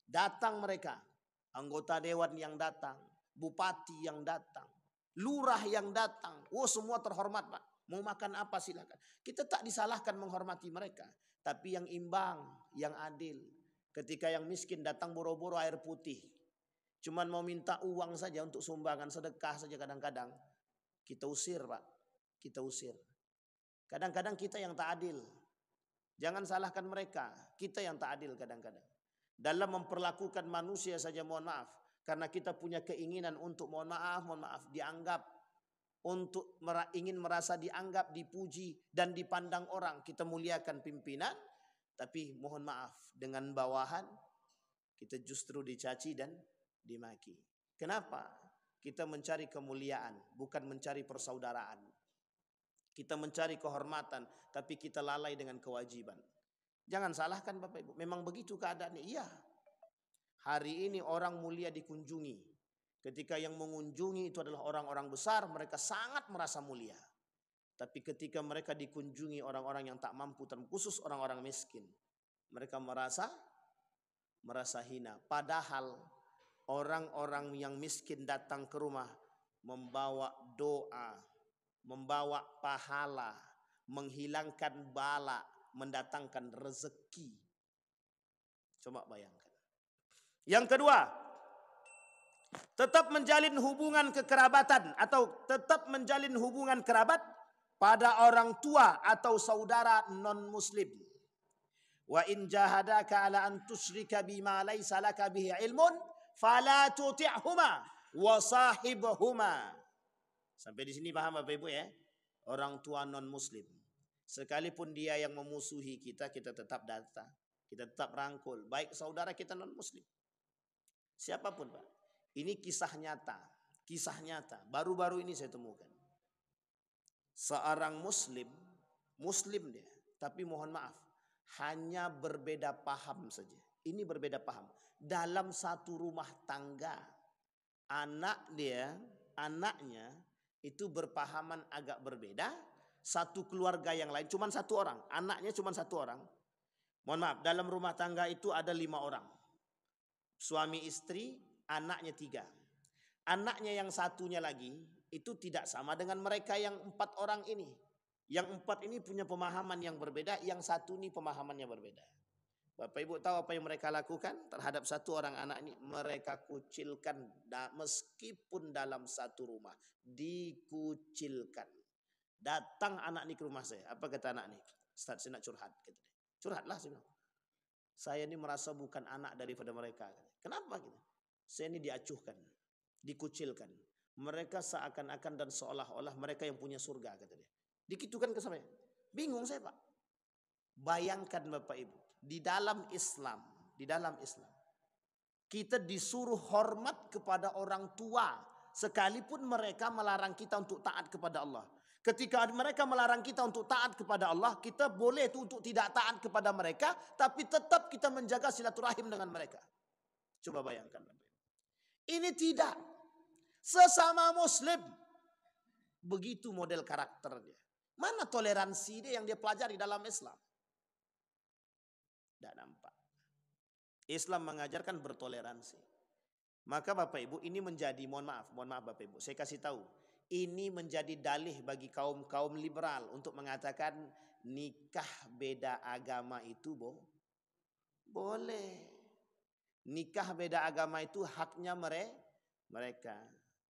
Datang mereka. Anggota dewan yang datang. Bupati yang datang. Lurah yang datang. Oh semua terhormat Pak. Mau makan apa silakan. Kita tak disalahkan menghormati mereka. Tapi yang imbang, yang adil. Ketika yang miskin datang boro-boro air putih. Cuman mau minta uang saja untuk sumbangan, sedekah saja kadang-kadang. Kita usir Pak. Kita usir. Kadang-kadang kita yang tak adil. Jangan salahkan mereka. Kita yang tak adil kadang-kadang. Dalam memperlakukan manusia saja mohon maaf. Karena kita punya keinginan untuk mohon maaf dianggap. Untuk ingin merasa dianggap, dipuji dan dipandang orang. Kita muliakan pimpinan. Tapi mohon maaf dengan bawahan kita justru dicaci dan dimaki. Kenapa? Kita mencari kemuliaan, bukan mencari persaudaraan. Kita mencari kehormatan, tapi kita lalai dengan kewajiban. Jangan salahkan Bapak Ibu, memang begitu keadaannya. Iya. Hari ini orang mulia dikunjungi. Ketika yang mengunjungi itu adalah orang-orang besar, mereka sangat merasa mulia. Tapi ketika mereka dikunjungi orang-orang yang tak mampu, terkhusus orang-orang miskin, mereka merasa hina. Padahal orang-orang yang miskin datang ke rumah membawa doa, membawa pahala, menghilangkan bala, mendatangkan rezeki. Coba bayangkan. Yang kedua, tetap menjalin hubungan kekerabatan atau tetap menjalin hubungan kerabat pada orang tua atau saudara non-muslim. Wa in jahadaka ala an tusyrika bima laisa laka bihi ilmun Fala tuti'huma wa sahibhuma. Sampai di sini paham Bapak Ibu ya? Orang tua non muslim, sekalipun dia yang memusuhi kita, kita tetap datang, kita tetap rangkul. Baik saudara kita non muslim, siapapun Pak. Ini kisah nyata, kisah nyata. Baru-baru ini saya temukan. Seorang muslim, muslim dia, tapi mohon maaf, hanya berbeda paham saja. Ini berbeda paham. Dalam satu rumah tangga, anaknya itu berpahaman agak berbeda. Satu keluarga yang lain, cuma satu orang. Anaknya cuma satu orang. Mohon maaf, dalam rumah tangga itu ada 5 orang. Suami istri, anaknya 3. Anaknya yang satunya lagi, itu tidak sama dengan mereka yang 4 orang ini. Yang 4 ini punya pemahaman yang berbeda, yang satu ini pemahamannya berbeda. Bapak Ibu tahu apa yang mereka lakukan terhadap satu orang anak ini? Mereka kucilkan meskipun dalam satu rumah. Dikucilkan. Datang anak ini ke rumah saya. Apa kata anak ini? Ustaz, saya nak curhat. Curhatlah saya bilang. Saya ini merasa bukan anak daripada mereka. Kenapa gitu? Saya ini diacuhkan. Dikucilkan. Mereka seakan-akan dan seolah-olah mereka yang punya surga. Kata dia. Dikitukan ke saya. Bingung saya Pak. Bayangkan Bapak Ibu. Di dalam Islam, kita disuruh hormat kepada orang tua, sekalipun mereka melarang kita untuk taat kepada Allah. Ketika mereka melarang kita untuk taat kepada Allah, kita boleh itu untuk tidak taat kepada mereka, tapi tetap kita menjaga silaturahim dengan mereka. Coba bayangkan. Ini tidak. Sesama muslim, begitu model karakternya. Mana toleransi dia yang dia pelajari dalam Islam? Tidak nampak. Islam mengajarkan bertoleransi. Maka Bapak Ibu ini menjadi, mohon maaf Bapak Ibu, saya kasih tahu. Ini menjadi dalih bagi kaum liberal untuk mengatakan nikah beda agama itu boleh. Nikah beda agama itu haknya mereka.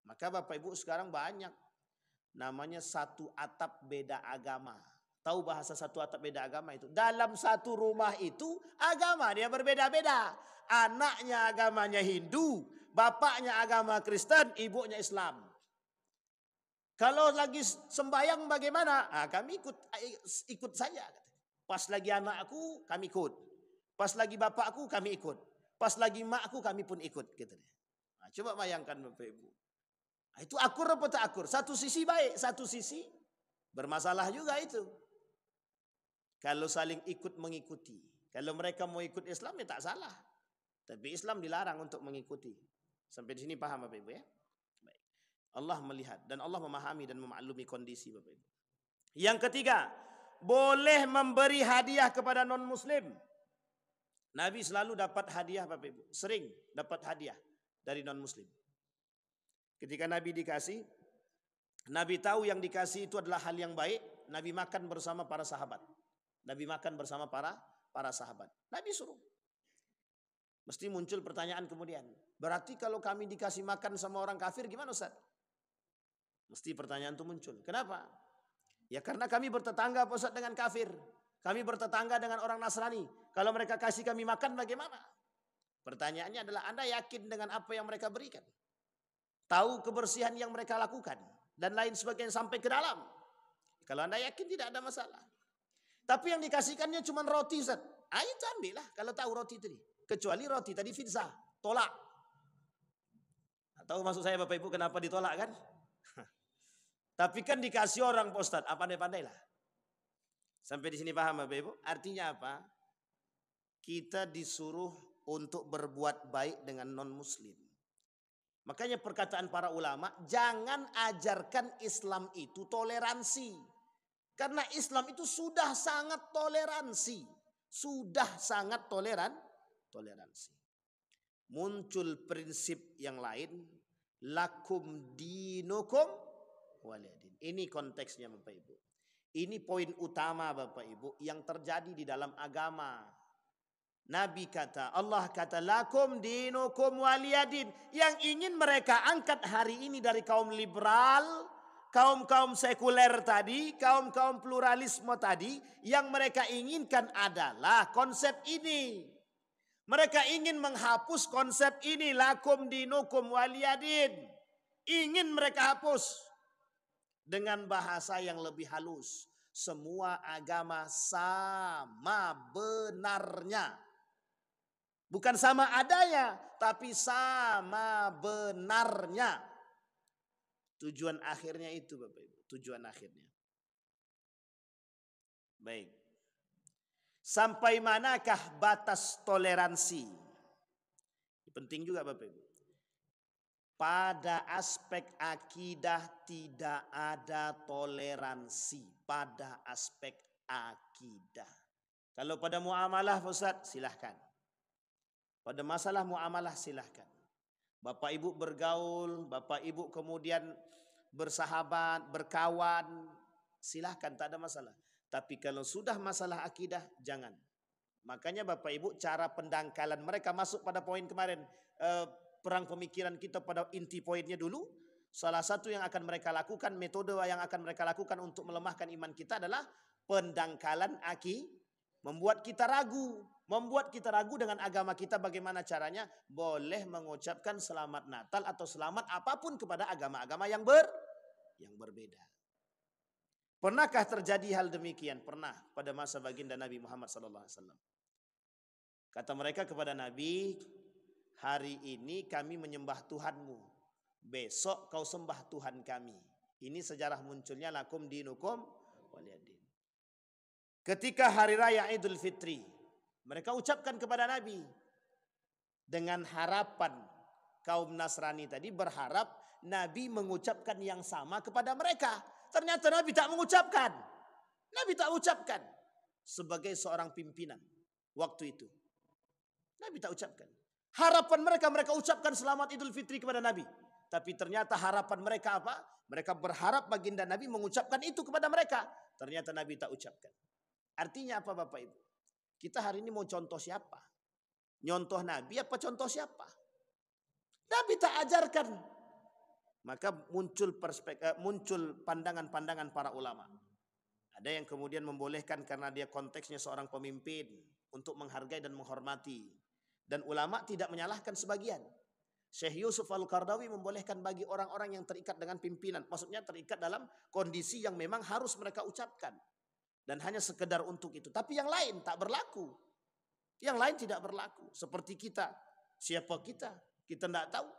Maka Bapak Ibu sekarang banyak namanya satu atap beda agama. Tahu bahasa satu atap beda agama itu? Dalam satu rumah itu agama dia berbeda-beda. Anaknya agamanya Hindu, bapaknya agama Kristen, ibunya Islam. Kalau lagi sembahyang bagaimana? Kami ikut saja. Pas lagi anakku kami ikut. Pas lagi bapakku kami ikut. Pas lagi makku kami pun ikut. Gitu. Coba bayangkan Bapak Ibu. Itu akur apa tak akur? Satu sisi baik, satu sisi bermasalah juga itu. Kalau saling ikut mengikuti. Kalau mereka mau ikut Islam ya tak salah. Tapi Islam dilarang untuk mengikuti. Sampai di sini paham Bapak Ibu ya? Baik. Allah melihat dan Allah memahami dan memaklumi kondisi Bapak Ibu. Yang ketiga, boleh memberi hadiah kepada non muslim. Nabi selalu dapat hadiah Bapak Ibu. Sering dapat hadiah dari non muslim. Ketika Nabi dikasih, Nabi tahu yang dikasih itu adalah hal yang baik. Nabi makan bersama para sahabat. Nabi makan bersama para sahabat. Nabi suruh. Mesti muncul pertanyaan kemudian. Berarti kalau kami dikasih makan sama orang kafir gimana Ustaz? Mesti pertanyaan itu muncul. Kenapa? Ya karena kami bertetangga Ustaz dengan kafir. Kami bertetangga dengan orang Nasrani. Kalau mereka kasih kami makan bagaimana? Pertanyaannya adalah Anda yakin dengan apa yang mereka berikan? Tahu kebersihan yang mereka lakukan. Dan lain sebagainya sampai ke dalam. Kalau Anda yakin tidak ada masalah. Tapi yang dikasihkannya cuma roti Ustaz. Itu ambillah kalau tahu roti tadi. Kecuali roti tadi pizza. Tolak. Tahu maksud saya Bapak Ibu kenapa ditolak kan? Tapi kan dikasih orang Pak Ustaz. Pandai-pandailah. Sampai di sini paham Bapak Ibu? Artinya apa? Kita disuruh untuk berbuat baik dengan non muslim. Makanya perkataan para ulama, jangan ajarkan Islam itu toleransi. Karena Islam itu sudah sangat toleransi. Sudah sangat toleransi. Muncul prinsip yang lain. Lakum dinukum waliyadin. Ini konteksnya Bapak Ibu. Ini poin utama Bapak Ibu yang terjadi di dalam agama. Nabi kata, Allah kata, lakum dinukum waliyadin. Yang ingin mereka angkat hari ini dari kaum liberal, kaum-kaum sekuler tadi, kaum-kaum pluralisme tadi, yang mereka inginkan adalah konsep ini. Mereka ingin menghapus konsep ini, lakum dinukum waliyadin. Ingin mereka hapus dengan bahasa yang lebih halus. Semua agama sama benarnya. Bukan sama adanya, tapi sama benarnya. Tujuan akhirnya itu Bapak Ibu, tujuan akhirnya. Baik. Sampai manakah batas toleransi? Penting juga Bapak Ibu. Pada aspek akidah tidak ada toleransi. Pada aspek akidah. Kalau pada muamalah Ustaz silahkan. Pada masalah muamalah silahkan. Bapak Ibu bergaul, Bapak Ibu kemudian bersahabat, berkawan, silahkan, tak ada masalah. Tapi kalau sudah masalah akidah, jangan. Makanya Bapak Ibu cara pendangkalan mereka masuk pada poin kemarin. Perang pemikiran kita pada inti poinnya dulu. Salah satu yang akan mereka lakukan, metode yang akan mereka lakukan untuk melemahkan iman kita adalah pendangkalan membuat kita ragu. Membuat kita ragu dengan agama kita bagaimana caranya. Boleh mengucapkan selamat Natal atau selamat apapun kepada agama-agama yang berbeda. Pernahkah terjadi hal demikian? Pernah pada masa baginda Nabi Muhammad SAW. Kata mereka kepada Nabi, hari ini kami menyembah Tuhanmu, besok kau sembah Tuhan kami. Ini sejarah munculnya lakum dinukum waliyadin. Ketika hari raya Idul Fitri, mereka ucapkan kepada Nabi dengan harapan kaum Nasrani tadi berharap Nabi mengucapkan yang sama kepada mereka. Ternyata Nabi tak mengucapkan. Nabi tak ucapkan sebagai seorang pimpinan waktu itu. Nabi tak ucapkan. Harapan mereka ucapkan selamat Idul Fitri kepada Nabi. Tapi ternyata harapan mereka apa? Mereka berharap baginda Nabi mengucapkan itu kepada mereka. Ternyata Nabi tak ucapkan. Artinya apa Bapak Ibu? Kita hari ini mau contoh siapa? Nyontoh Nabi apa contoh siapa? Nabi tak ajarkan. Maka muncul pandangan-pandangan para ulama. Ada yang kemudian membolehkan karena dia konteksnya seorang pemimpin untuk menghargai dan menghormati. Dan ulama tidak menyalahkan sebagian. Syekh Yusuf Al-Qardawi membolehkan bagi orang-orang yang terikat dengan pimpinan. Maksudnya terikat dalam kondisi yang memang harus mereka ucapkan. Dan hanya sekedar untuk itu. Tapi yang lain tak berlaku. Yang lain tidak berlaku. Seperti kita. Siapa kita? Kita tidak tahu.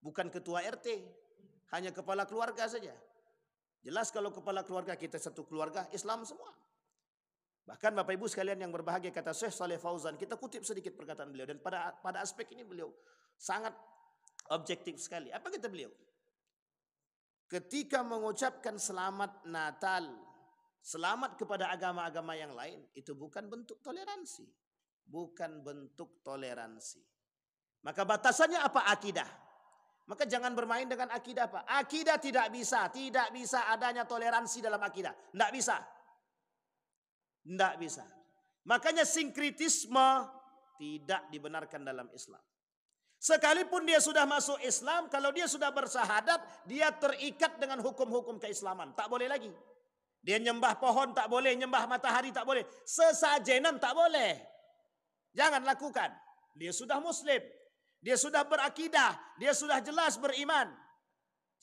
Bukan ketua RT. Hanya kepala keluarga saja. Jelas kalau kepala keluarga kita satu keluarga Islam semua. Bahkan Bapak Ibu sekalian yang berbahagia kata Syekh Saleh Fauzan. Kita kutip sedikit perkataan beliau. Dan pada aspek ini beliau sangat objektif sekali. Apa kata beliau? Ketika mengucapkan selamat Natal. Selamat kepada agama-agama yang lain. Itu bukan bentuk toleransi. Bukan bentuk toleransi. Maka batasannya apa? Akidah. Maka jangan bermain dengan akidah Pak. Akidah tidak bisa adanya toleransi dalam akidah. Tidak bisa. Tidak bisa. Makanya sinkritisme tidak dibenarkan dalam Islam. Sekalipun dia sudah masuk Islam, kalau dia sudah bersahadat, dia terikat dengan hukum-hukum keislaman. Tak boleh lagi. Dia nyembah pohon tak boleh, nyembah matahari tak boleh. Sesajenan tak boleh. Jangan lakukan. Dia sudah muslim. Dia sudah berakidah, dia sudah jelas beriman.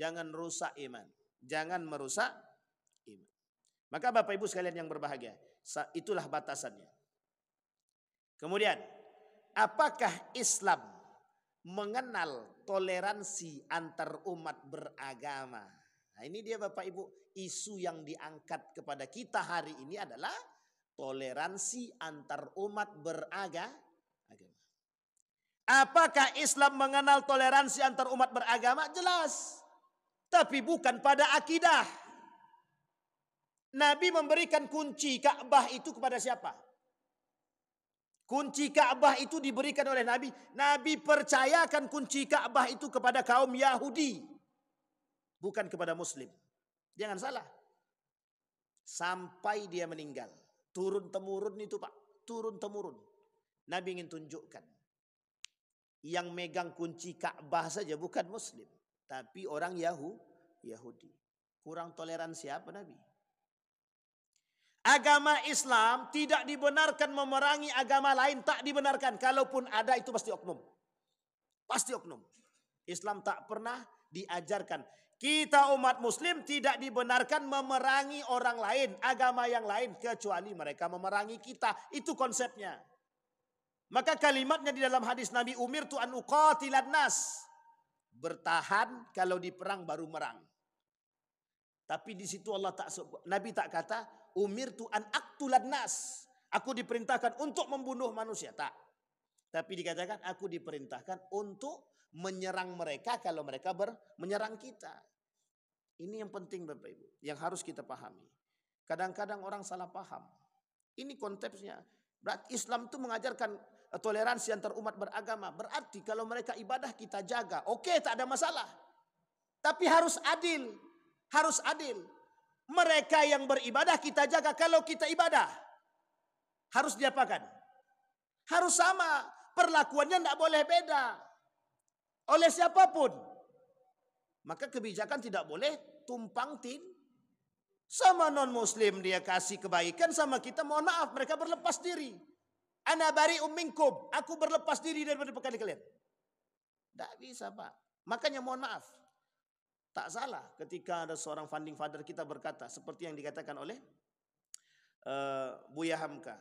Jangan rusak iman. Jangan merusak iman. Maka Bapak Ibu sekalian yang berbahagia, itulah batasannya. Kemudian, apakah Islam mengenal toleransi antar umat beragama? Nah, ini dia Bapak Ibu, isu yang diangkat kepada kita hari ini adalah toleransi antar umat beragama. Apakah Islam mengenal toleransi antar umat beragama? Jelas. Tapi bukan pada akidah. Nabi memberikan kunci Ka'bah itu kepada siapa? Kunci Ka'bah itu diberikan oleh Nabi. Nabi percayakan kunci Ka'bah itu kepada kaum Yahudi. Bukan kepada Muslim. Jangan salah. Sampai dia meninggal. Turun-temurun itu Pak. Turun-temurun. Nabi ingin tunjukkan. Yang megang kunci Ka'bah saja bukan Muslim. Tapi orang Yahudi. Kurang toleransi apa Nabi? Agama Islam tidak dibenarkan memerangi agama lain, tak dibenarkan. Kalaupun ada itu pasti oknum. Pasti oknum. Islam tak pernah diajarkan. Kita umat muslim tidak dibenarkan memerangi orang lain, agama yang lain, kecuali mereka memerangi kita. Itu konsepnya. Maka kalimatnya di dalam hadis Nabi, umirtu an uqatilan nas. Bertahan, kalau diperang baru merang. Tapi di situ Nabi tak kata umirtu an aqtulan nas. Aku diperintahkan untuk membunuh manusia, tak. Tapi dikatakan aku diperintahkan untuk menyerang mereka kalau mereka menyerang kita. Ini yang penting Bapak Ibu, yang harus kita pahami. Kadang-kadang orang salah paham. Ini konteksnya. Berarti Islam itu mengajarkan toleransi antar umat beragama. Berarti kalau mereka ibadah kita jaga. Oke, tak ada masalah. Tapi harus adil. Harus adil. Mereka yang beribadah kita jaga. Kalau kita ibadah, harus diapakan? Harus sama. Perlakuannya tidak boleh beda. Oleh siapapun. Maka kebijakan tidak boleh tumpang tindih. Sama non muslim dia kasih kebaikan, sama kita mohon maaf mereka berlepas diri. Ana bari'um minkum. Aku berlepas diri daripada perkara kalian. Tidak bisa Pak. Makanya mohon maaf. Tak salah ketika ada seorang founding father kita berkata seperti yang dikatakan oleh Buya Hamka.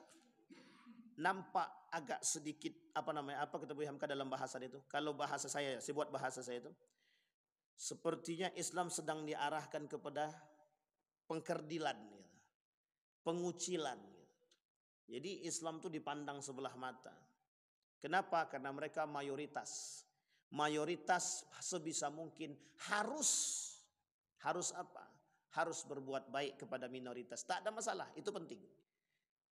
Nampak agak sedikit apa kata Buya Hamka dalam bahasa itu? Kalau bahasa saya buat bahasa saya itu sepertinya Islam sedang diarahkan kepada pengkerdilan, pengucilan. Jadi Islam itu dipandang sebelah mata. Kenapa? Karena mereka mayoritas. Mayoritas sebisa mungkin harus apa? Harus berbuat baik kepada minoritas. Tak ada masalah, itu penting.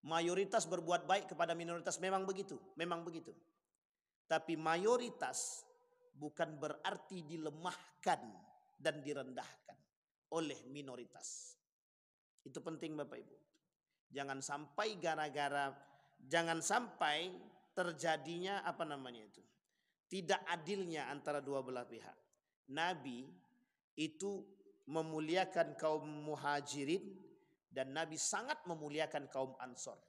Mayoritas berbuat baik kepada minoritas memang begitu, memang begitu. Tapi mayoritas bukan berarti dilemahkan dan direndahkan oleh minoritas. Itu penting Bapak Ibu. Jangan sampai jangan sampai terjadinya tidak adilnya antara dua belah pihak. Nabi itu memuliakan kaum muhajirin dan Nabi sangat memuliakan kaum ansor.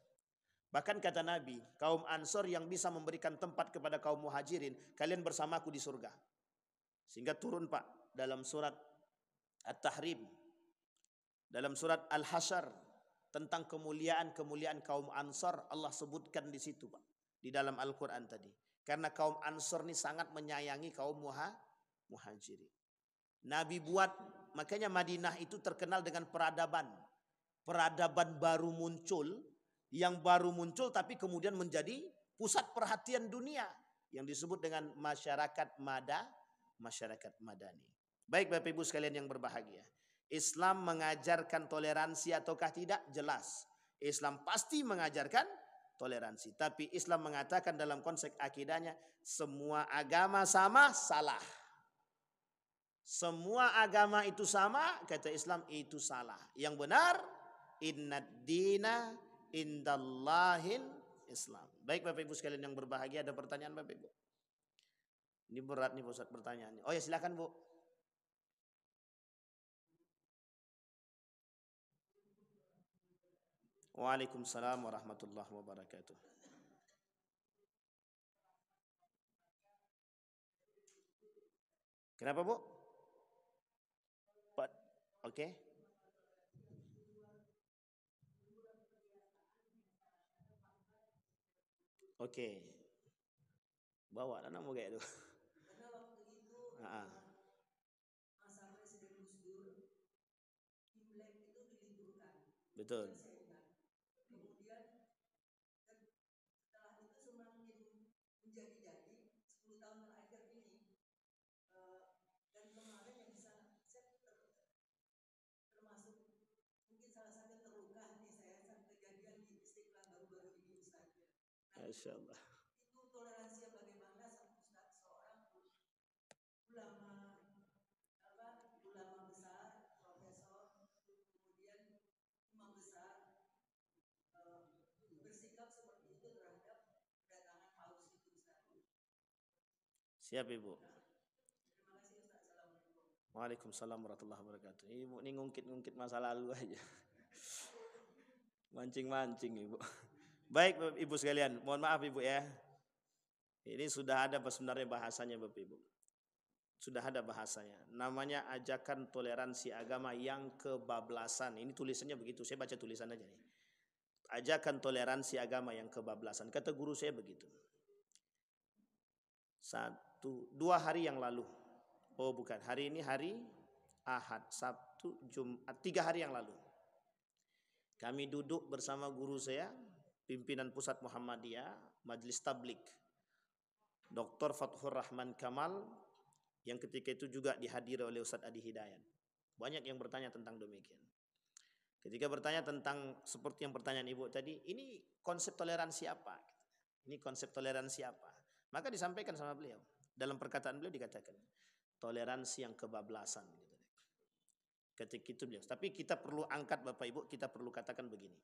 Bahkan kata Nabi, kaum ansor yang bisa memberikan tempat kepada kaum muhajirin, kalian bersamaku di surga. Sehingga turun Pak dalam surat At-Tahrim, dalam surat Al-Hasyr tentang kemuliaan kaum ansor, Allah sebutkan di situ Pak, di dalam Al-Quran tadi. Karena kaum Ansor ini sangat menyayangi kaum muhajirin. Nabi buat, makanya Madinah itu terkenal dengan peradaban. Peradaban baru muncul, yang baru muncul tapi kemudian menjadi pusat perhatian dunia. Yang disebut dengan masyarakat madani. Baik Bapak Ibu sekalian yang berbahagia. Islam mengajarkan toleransi ataukah tidak? Jelas. Islam pasti mengajarkan toleransi. Tapi Islam mengatakan dalam konsep akidahnya semua agama sama, salah. Semua agama itu sama, kata Islam itu salah. Yang benar, innad dina indallahil Islam. Baik Bapak Ibu sekalian yang berbahagia, ada pertanyaan Bapak Ibu? Ini berat nih Ustaz pertanyaannya. Oh ya silakan Bu. Waalaikumsalam warahmatullahi wabarakatuh. Kenapa Bu? Oke. Oke. Bawa anak mau kayak itu. Karena waktu itu masa Presiden Gus Dur, Imlek itu diliburkan. Betul. Kemudian setelah itu semakin menjadi-jadi 10 tahun terakhir ini dan kemarin yang di sana termasuk mungkin salah satu terluka nih saya kejadian di Istiqlal baru-baru ini Ustaz. Masya Allah. Itu toleransi yang bagaimana Ustaz seorang ulama besar, profesor, kemudian imam besar bersikap seperti itu terhadap kedatangan paus itu Ustaz. Siap Ibu. Terima kasih Ustaz. Assalamualaikum. Waalaikumsalam warahmatullahi wabarakatuh. Ini ngungkit-ngungkit masa lalu aja. Mancing-mancing Ibu. Baik Bapak Ibu sekalian, mohon maaf Ibu ya. Ini sudah ada sebenarnya bahasanya Bapak Ibu. Sudah ada bahasanya. Namanya ajakan toleransi agama yang kebablasan. Ini tulisannya begitu, saya baca tulisan aja nih. Ajakan toleransi agama yang kebablasan. Kata guru saya begitu. 2 hari yang lalu. Oh bukan, hari ini hari Ahad, Sabtu, Jumat, 3 hari yang lalu. Kami duduk bersama guru saya, pimpinan pusat Muhammadiyah, Majelis Tablik, Dr. Fathur Rahman Kamal, yang ketika itu juga dihadiri oleh Ustadz Adi Hidayat. Banyak yang bertanya tentang demikian. Ketika bertanya tentang seperti yang pertanyaan Ibu tadi, ini konsep toleransi apa? Ini konsep toleransi apa? Maka disampaikan sama beliau. Dalam perkataan beliau dikatakan, toleransi yang kebablasan. Ketika itu beliau. Tapi kita perlu angkat Bapak Ibu, kita perlu katakan begini.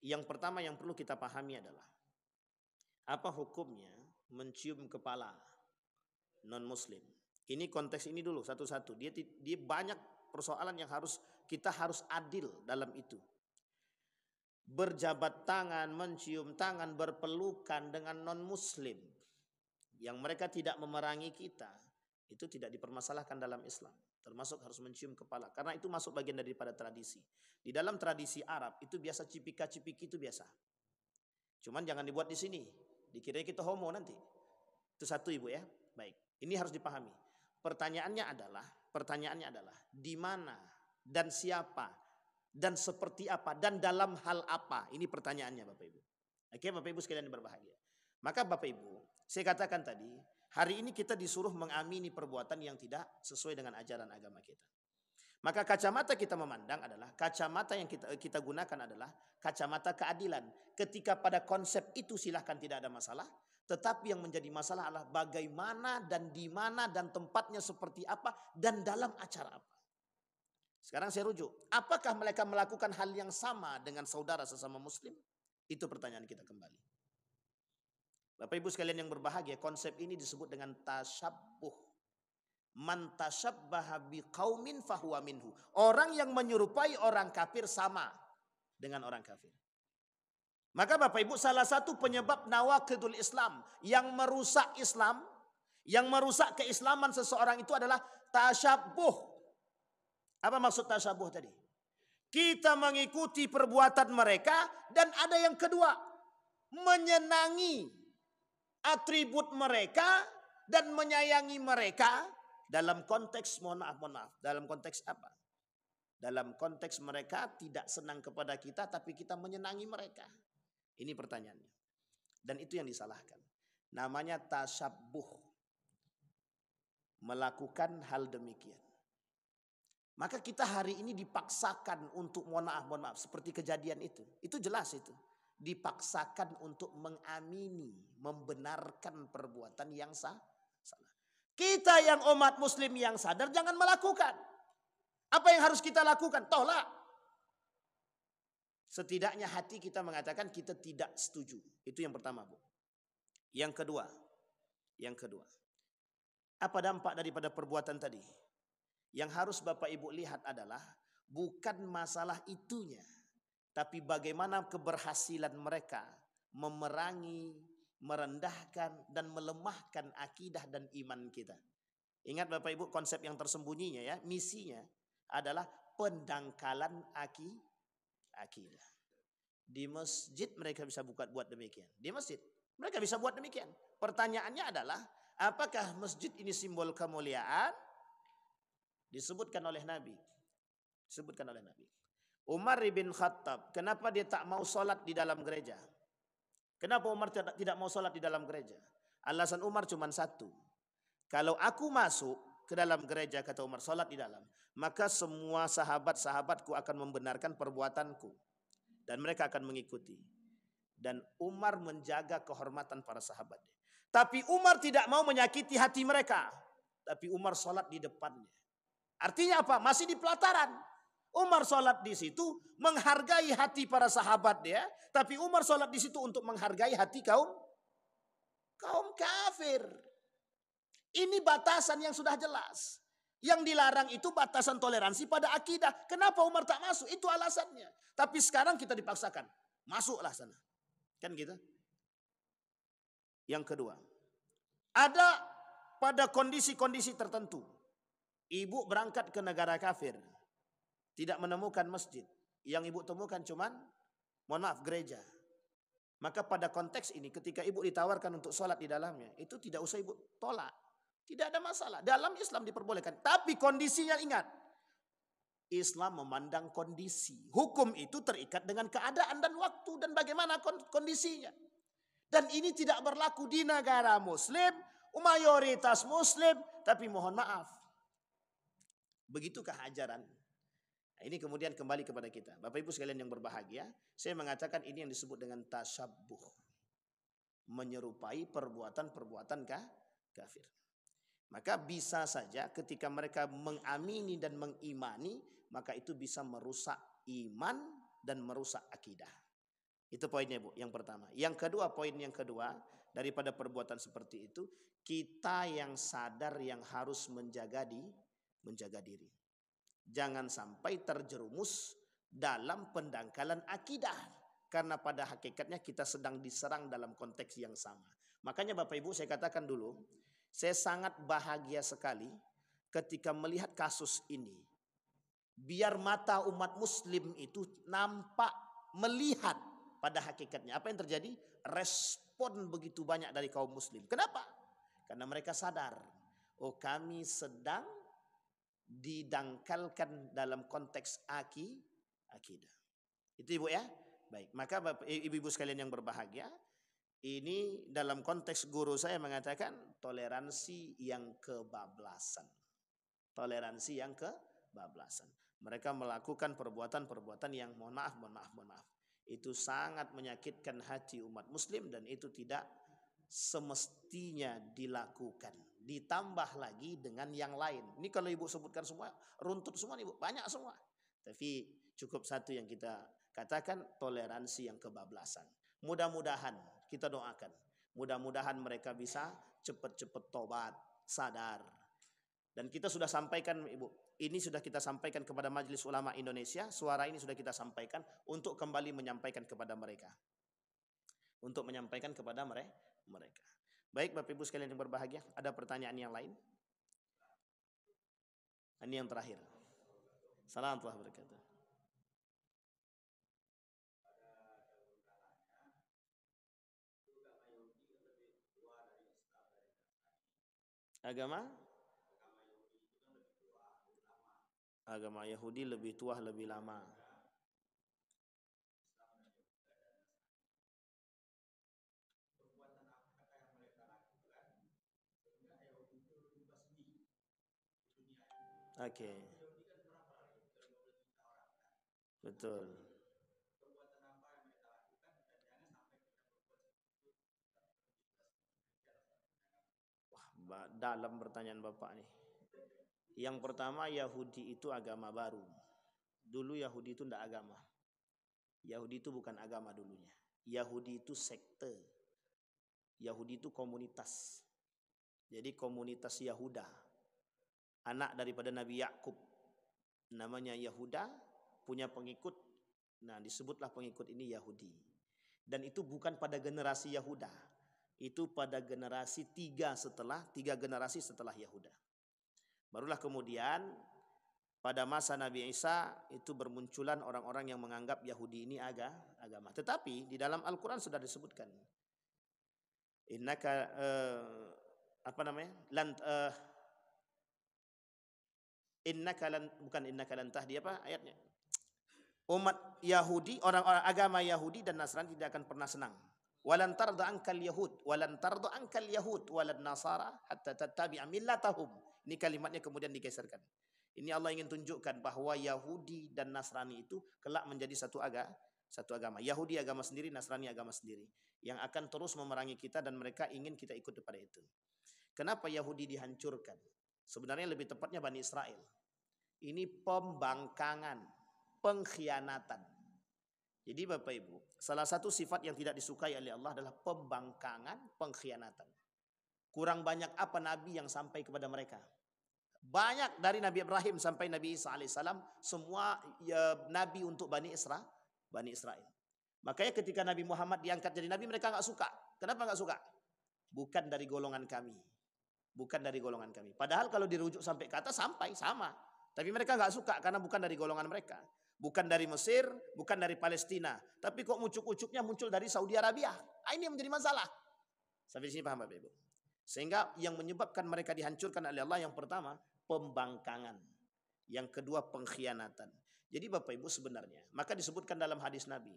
Yang pertama yang perlu kita pahami adalah, apa hukumnya mencium kepala non-muslim? Ini konteks ini dulu satu-satu. Dia banyak persoalan yang kita harus adil dalam itu. Berjabat tangan, mencium tangan, berpelukan dengan non-muslim yang mereka tidak memerangi kita, itu tidak dipermasalahkan dalam Islam. Termasuk harus mencium kepala, karena itu masuk bagian daripada tradisi. Di dalam tradisi Arab itu biasa cipika-cipiki itu biasa. Cuman jangan dibuat di sini, dikira kita homo nanti. Itu satu Ibu ya. Baik, ini harus dipahami. Pertanyaannya adalah di mana dan siapa dan seperti apa dan dalam hal apa? Ini pertanyaannya Bapak Ibu. Oke Bapak Ibu sekalian yang berbahagia. Maka Bapak Ibu, saya katakan tadi, hari ini kita disuruh mengamini perbuatan yang tidak sesuai dengan ajaran agama kita. Maka kacamata kita memandang adalah, kacamata yang kita gunakan adalah kacamata keadilan. Ketika pada konsep itu silahkan tidak ada masalah. Tetapi yang menjadi masalah adalah bagaimana dan di mana dan tempatnya seperti apa dan dalam acara apa. Sekarang saya rujuk. Apakah mereka melakukan hal yang sama dengan saudara sesama muslim? Itu pertanyaan kita kembali. Bapak Ibu sekalian yang berbahagia, konsep ini disebut dengan tasyabbuh. Man tasyabbaha biqaumin fahuwa minhu. Orang yang menyerupai orang kafir sama dengan orang kafir. Maka Bapak Ibu, salah satu penyebab nawaqidul Islam yang merusak Islam, yang merusak keislaman seseorang itu adalah tasyabbuh. Apa maksud tasyabbuh tadi? Kita mengikuti perbuatan mereka, dan ada yang kedua, menyenangi atribut mereka dan menyayangi mereka dalam konteks mohon maaf. Dalam konteks apa? Dalam konteks mereka tidak senang kepada kita tapi kita menyenangi mereka. Ini pertanyaannya. Dan itu yang disalahkan. Namanya tasyabbuh. Melakukan hal demikian. Maka kita hari ini dipaksakan untuk mohon maaf seperti kejadian itu. Itu jelas itu. Dipaksakan untuk mengamini, membenarkan perbuatan yang salah. Kita yang umat muslim yang sadar jangan melakukan. Apa yang harus kita lakukan? Tolak. Setidaknya hati kita mengatakan kita tidak setuju. Itu yang pertama, Bu. Yang kedua. Apa dampak daripada perbuatan tadi? Yang harus Bapak Ibu lihat adalah bukan masalah itunya, tapi bagaimana keberhasilan mereka memerangi, merendahkan dan melemahkan akidah dan iman kita. Ingat Bapak Ibu, konsep yang tersembunyinya ya, misinya adalah pendangkalan akidah. Di masjid mereka bisa buat demikian. Di masjid mereka bisa buat demikian. Pertanyaannya adalah, apakah masjid ini simbol kemuliaan? Disebutkan oleh Nabi. Umar bin Khattab, kenapa dia tak mau sholat di dalam gereja? Kenapa Umar tidak mau sholat di dalam gereja? Alasan Umar cuma satu. Kalau aku masuk ke dalam gereja, kata Umar, sholat di dalam, maka semua sahabat-sahabatku akan membenarkan perbuatanku. Dan mereka akan mengikuti. Dan Umar menjaga kehormatan para sahabatnya. Tapi Umar tidak mau menyakiti hati mereka. Tapi Umar sholat di depannya. Artinya apa? Masih di pelataran. Umar sholat di situ menghargai hati para sahabat dia. Tapi Umar sholat di situ untuk menghargai hati kaum kafir. Ini batasan yang sudah jelas. Yang dilarang itu batasan toleransi pada akidah. Kenapa Umar tak masuk? Itu alasannya. Tapi sekarang kita dipaksakan. Masuklah sana. Kan gitu. Yang kedua. Ada pada kondisi-kondisi tertentu. Ibu berangkat ke negara kafir. Tidak menemukan masjid. Yang ibu temukan cuman, mohon maaf, gereja. Maka pada konteks ini ketika ibu ditawarkan untuk sholat di dalamnya. Itu tidak usah ibu tolak. Tidak ada masalah. Dalam Islam diperbolehkan. Tapi kondisinya ingat. Islam memandang kondisi. Hukum itu terikat dengan keadaan dan waktu. Dan bagaimana kondisinya. Dan ini tidak berlaku di negara Muslim. Mayoritas Muslim. Tapi mohon maaf. Begitukah ajaran? Nah, ini kemudian kembali kepada kita. Bapak Ibu sekalian yang berbahagia. Saya mengatakan ini yang disebut dengan tasyabbuh. Menyerupai perbuatan-perbuatan kafir. Maka bisa saja ketika mereka mengamini dan mengimani, maka itu bisa merusak iman dan merusak akidah. Itu poinnya Bu, yang pertama. Yang kedua, poin yang kedua, daripada perbuatan seperti itu, kita yang sadar yang harus menjaga diri. Jangan sampai terjerumus dalam pendangkalan akidah. Karena pada hakikatnya kita sedang diserang dalam konteks yang sama. Makanya Bapak Ibu saya katakan dulu, saya sangat bahagia sekali ketika melihat kasus ini. Biar mata umat muslim itu nampak melihat pada hakikatnya. Apa yang terjadi? Respon begitu banyak dari kaum muslim. Kenapa? Karena mereka sadar. Oh, kami sedang didangkalkan dalam konteks akidah. Itu Ibu ya? Baik, maka Bapak, Ibu-ibu sekalian yang berbahagia. Ini dalam konteks guru saya mengatakan toleransi yang kebablasan. Toleransi yang kebablasan. Mereka melakukan perbuatan-perbuatan yang mohon maaf. Itu sangat menyakitkan hati umat muslim dan itu tidak semestinya dilakukan. Ditambah lagi dengan yang lain. Ini kalau Ibu sebutkan semua, runtut semua Ibu, banyak semua. Tapi cukup satu yang kita katakan toleransi yang kebablasan. Mudah-mudahan kita doakan. Mudah-mudahan mereka bisa cepat-cepat tobat, sadar. Dan kita sudah sampaikan Ibu, ini sudah kita sampaikan kepada Majelis Ulama Indonesia, suara ini sudah kita sampaikan untuk kembali menyampaikan kepada mereka. Untuk menyampaikan kepada mereka. Baik Bapak Ibu sekalian yang berbahagia, ada pertanyaan yang lain? Ini yang terakhir. Assalamualaikum warahmatullahi wabarakatuh. Agama Yahudi lebih tua, lebih lama. Oke. Betul. Wah, dalam pertanyaan Bapak nih. Yang pertama, Yahudi itu agama baru. Dulu Yahudi itu tidak agama. Yahudi itu bukan agama dulunya. Yahudi itu sekte. Yahudi itu komunitas. Jadi komunitas Yahuda. Anak daripada Nabi Yakub. Namanya Yahuda, punya pengikut. Nah, disebutlah pengikut ini Yahudi. Dan itu bukan pada generasi Yahuda. Itu pada generasi tiga generasi setelah Yahuda. Barulah kemudian pada masa Nabi Isa itu bermunculan orang-orang yang menganggap Yahudi ini agama. Tetapi di dalam Al-Quran sudah disebutkan. Innaka innaka lan tahdi apa ayatnya? Umat Yahudi, orang-orang agama Yahudi dan Nasrani tidak akan pernah senang. Walan tarda ankal yahud, walan tarda ankal yahud, walan nasara hatta tattabi'a millatahum. Ini kalimatnya kemudian digeserkan. Ini Allah ingin tunjukkan bahwa Yahudi dan Nasrani itu kelak menjadi satu agama. Yahudi agama sendiri, Nasrani agama sendiri. Yang akan terus memerangi kita dan mereka ingin kita ikut kepada itu. Kenapa Yahudi dihancurkan? Sebenarnya lebih tepatnya Bani Israel. Ini pembangkangan, pengkhianatan. Jadi Bapak Ibu, salah satu sifat yang tidak disukai oleh Allah adalah pembangkangan, pengkhianatan. Kurang banyak apa Nabi yang sampai kepada mereka? Banyak dari Nabi Ibrahim sampai Nabi Isa alaihissalam semua ya, nabi untuk Bani Israel. Makanya ketika Nabi Muhammad diangkat jadi nabi mereka nggak suka. Kenapa nggak suka? Bukan dari golongan kami. Bukan dari golongan kami. Padahal kalau dirujuk sampai kata sampai sama. Tapi mereka nggak suka karena bukan dari golongan mereka. Bukan dari Mesir, bukan dari Palestina. Tapi kok ucuk-ucuknya muncul dari Saudi Arabia. Ini yang menjadi masalah. Sampai di sini paham Bapak Ibu? Sehingga yang menyebabkan mereka dihancurkan oleh Allah yang pertama pembangkangan. Yang kedua pengkhianatan. Jadi Bapak Ibu sebenarnya, maka disebutkan dalam hadis Nabi,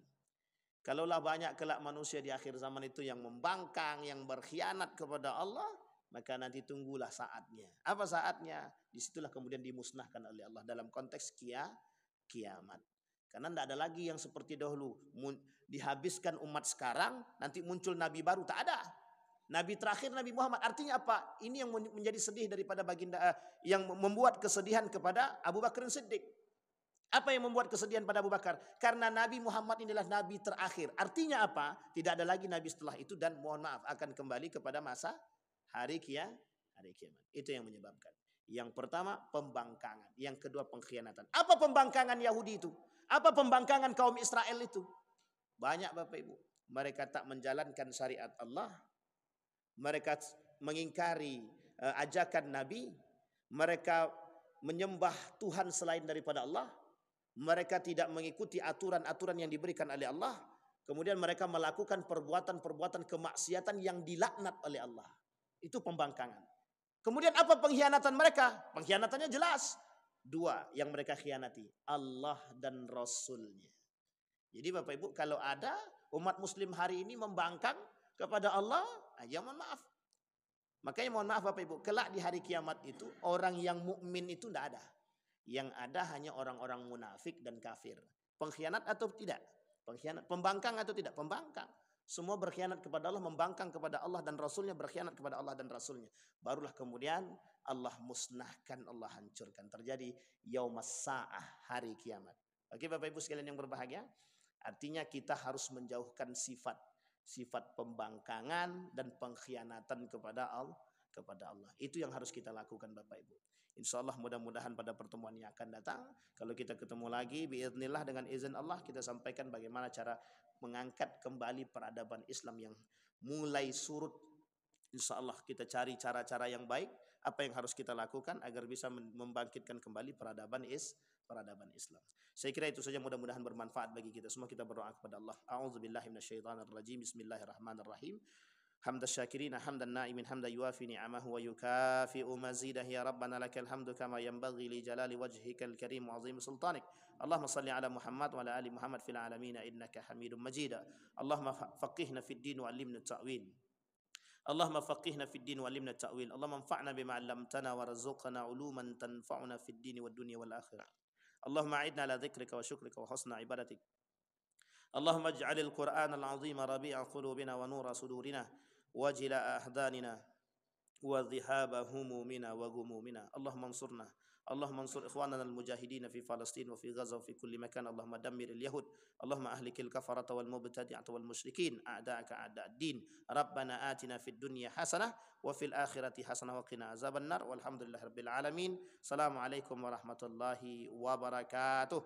kalaulah banyak kelak manusia di akhir zaman itu yang membangkang, yang berkhianat kepada Allah, maka nanti tunggulah saatnya. Apa saatnya? Disitulah kemudian dimusnahkan oleh Allah dalam konteks kiamat. Karena tidak ada lagi yang seperti dahulu. Dihabiskan umat sekarang, nanti muncul nabi baru. Tak ada. Nabi terakhir Nabi Muhammad. Artinya apa? Ini yang menjadi sedih daripada baginda, yang membuat kesedihan kepada Abu Bakar Siddiq. Apa yang membuat kesedihan pada Abu Bakar? Karena Nabi Muhammad inilah Nabi terakhir. Artinya apa? Tidak ada lagi Nabi setelah itu dan mohon maaf akan kembali kepada masa hari kiamat. Itu yang menyebabkan. Yang pertama pembangkangan. Yang kedua pengkhianatan. Apa pembangkangan Yahudi itu? Apa pembangkangan kaum Israel itu? Banyak Bapak Ibu. Mereka tak menjalankan syariat Allah. Mereka mengingkari ajakan Nabi. Mereka menyembah Tuhan selain daripada Allah. Mereka tidak mengikuti aturan-aturan yang diberikan oleh Allah. Kemudian mereka melakukan perbuatan-perbuatan kemaksiatan yang dilaknat oleh Allah. Itu pembangkangan. Kemudian apa pengkhianatan mereka? Pengkhianatannya jelas. Dua yang mereka khianati. Allah dan Rasulnya. Jadi Bapak Ibu kalau ada umat muslim hari ini membangkang kepada Allah, ya mohon maaf. Makanya mohon maaf Bapak Ibu, kelak di hari kiamat itu orang yang mukmin itu tidak ada. Yang ada hanya orang-orang munafik dan kafir. Pengkhianat atau tidak? Pengkhianat. Pembangkang atau tidak? Pembangkang. Semua berkhianat kepada Allah, membangkang kepada Allah dan Rasulnya, berkhianat kepada Allah dan Rasulnya. Barulah kemudian Allah musnahkan, Allah hancurkan. Terjadi yaumas sa'ah, hari kiamat. Oke Bapak Ibu sekalian yang berbahagia. Artinya kita harus menjauhkan sifat pembangkangan dan pengkhianatan kepada Allah. Itu yang harus kita lakukan Bapak Ibu. Insya Allah mudah-mudahan pada pertemuan yang akan datang, kalau kita ketemu lagi, biiznillah dengan izin Allah kita sampaikan bagaimana cara mengangkat kembali peradaban Islam yang mulai surut. Insya Allah kita cari cara-cara yang baik, apa yang harus kita lakukan agar bisa membangkitkan kembali peradaban Islam. Saya kira itu saja, mudah-mudahan bermanfaat bagi kita semua. Kita berdoa kepada Allah. A'udzubillahi minasyaitonirrajim. Bismillahirrahmanirrahim. حمد الشاكرين حمد النائمين حمد يوافي نعمه ويكافئ مزيده يا ربنا لك الحمد كما ينبغي لجلال وجهك الكريم وعظيم سلطانك اللهم صل على محمد وعلى آل محمد في العالمين إنك حميد مجيد اللهم فقهنا في الدين وعلمنا التأويل اللهم فقهنا في الدين وعلمنا التأويل اللهم انفعنا بما علمتنا وارزقنا علوما تنفعنا في الدين والدنيا والآخرة اللهم أعدنا على ذكرك وشكرك وحسن عبادتك اللهم اجعل القرآن العظيم ربيع قلوبنا ونور صدورنا وجلاء أحزاننا وذهاب همومنا وغمومنا اللهم انصرنا اللهم انصر إخواننا المجاهدين في فلسطين وفي غزة وفي كل مكان اللهم دمر اليهود اللهم أهلك الكفرة والمبتدعة والمشركين أعداءك أعداء الدين ربنا آتنا في الدنيا حسنة وفي الآخرة حسنة وقنا عذاب النار والحمد لله رب العالمين السلام عليكم ورحمة الله وبركاته.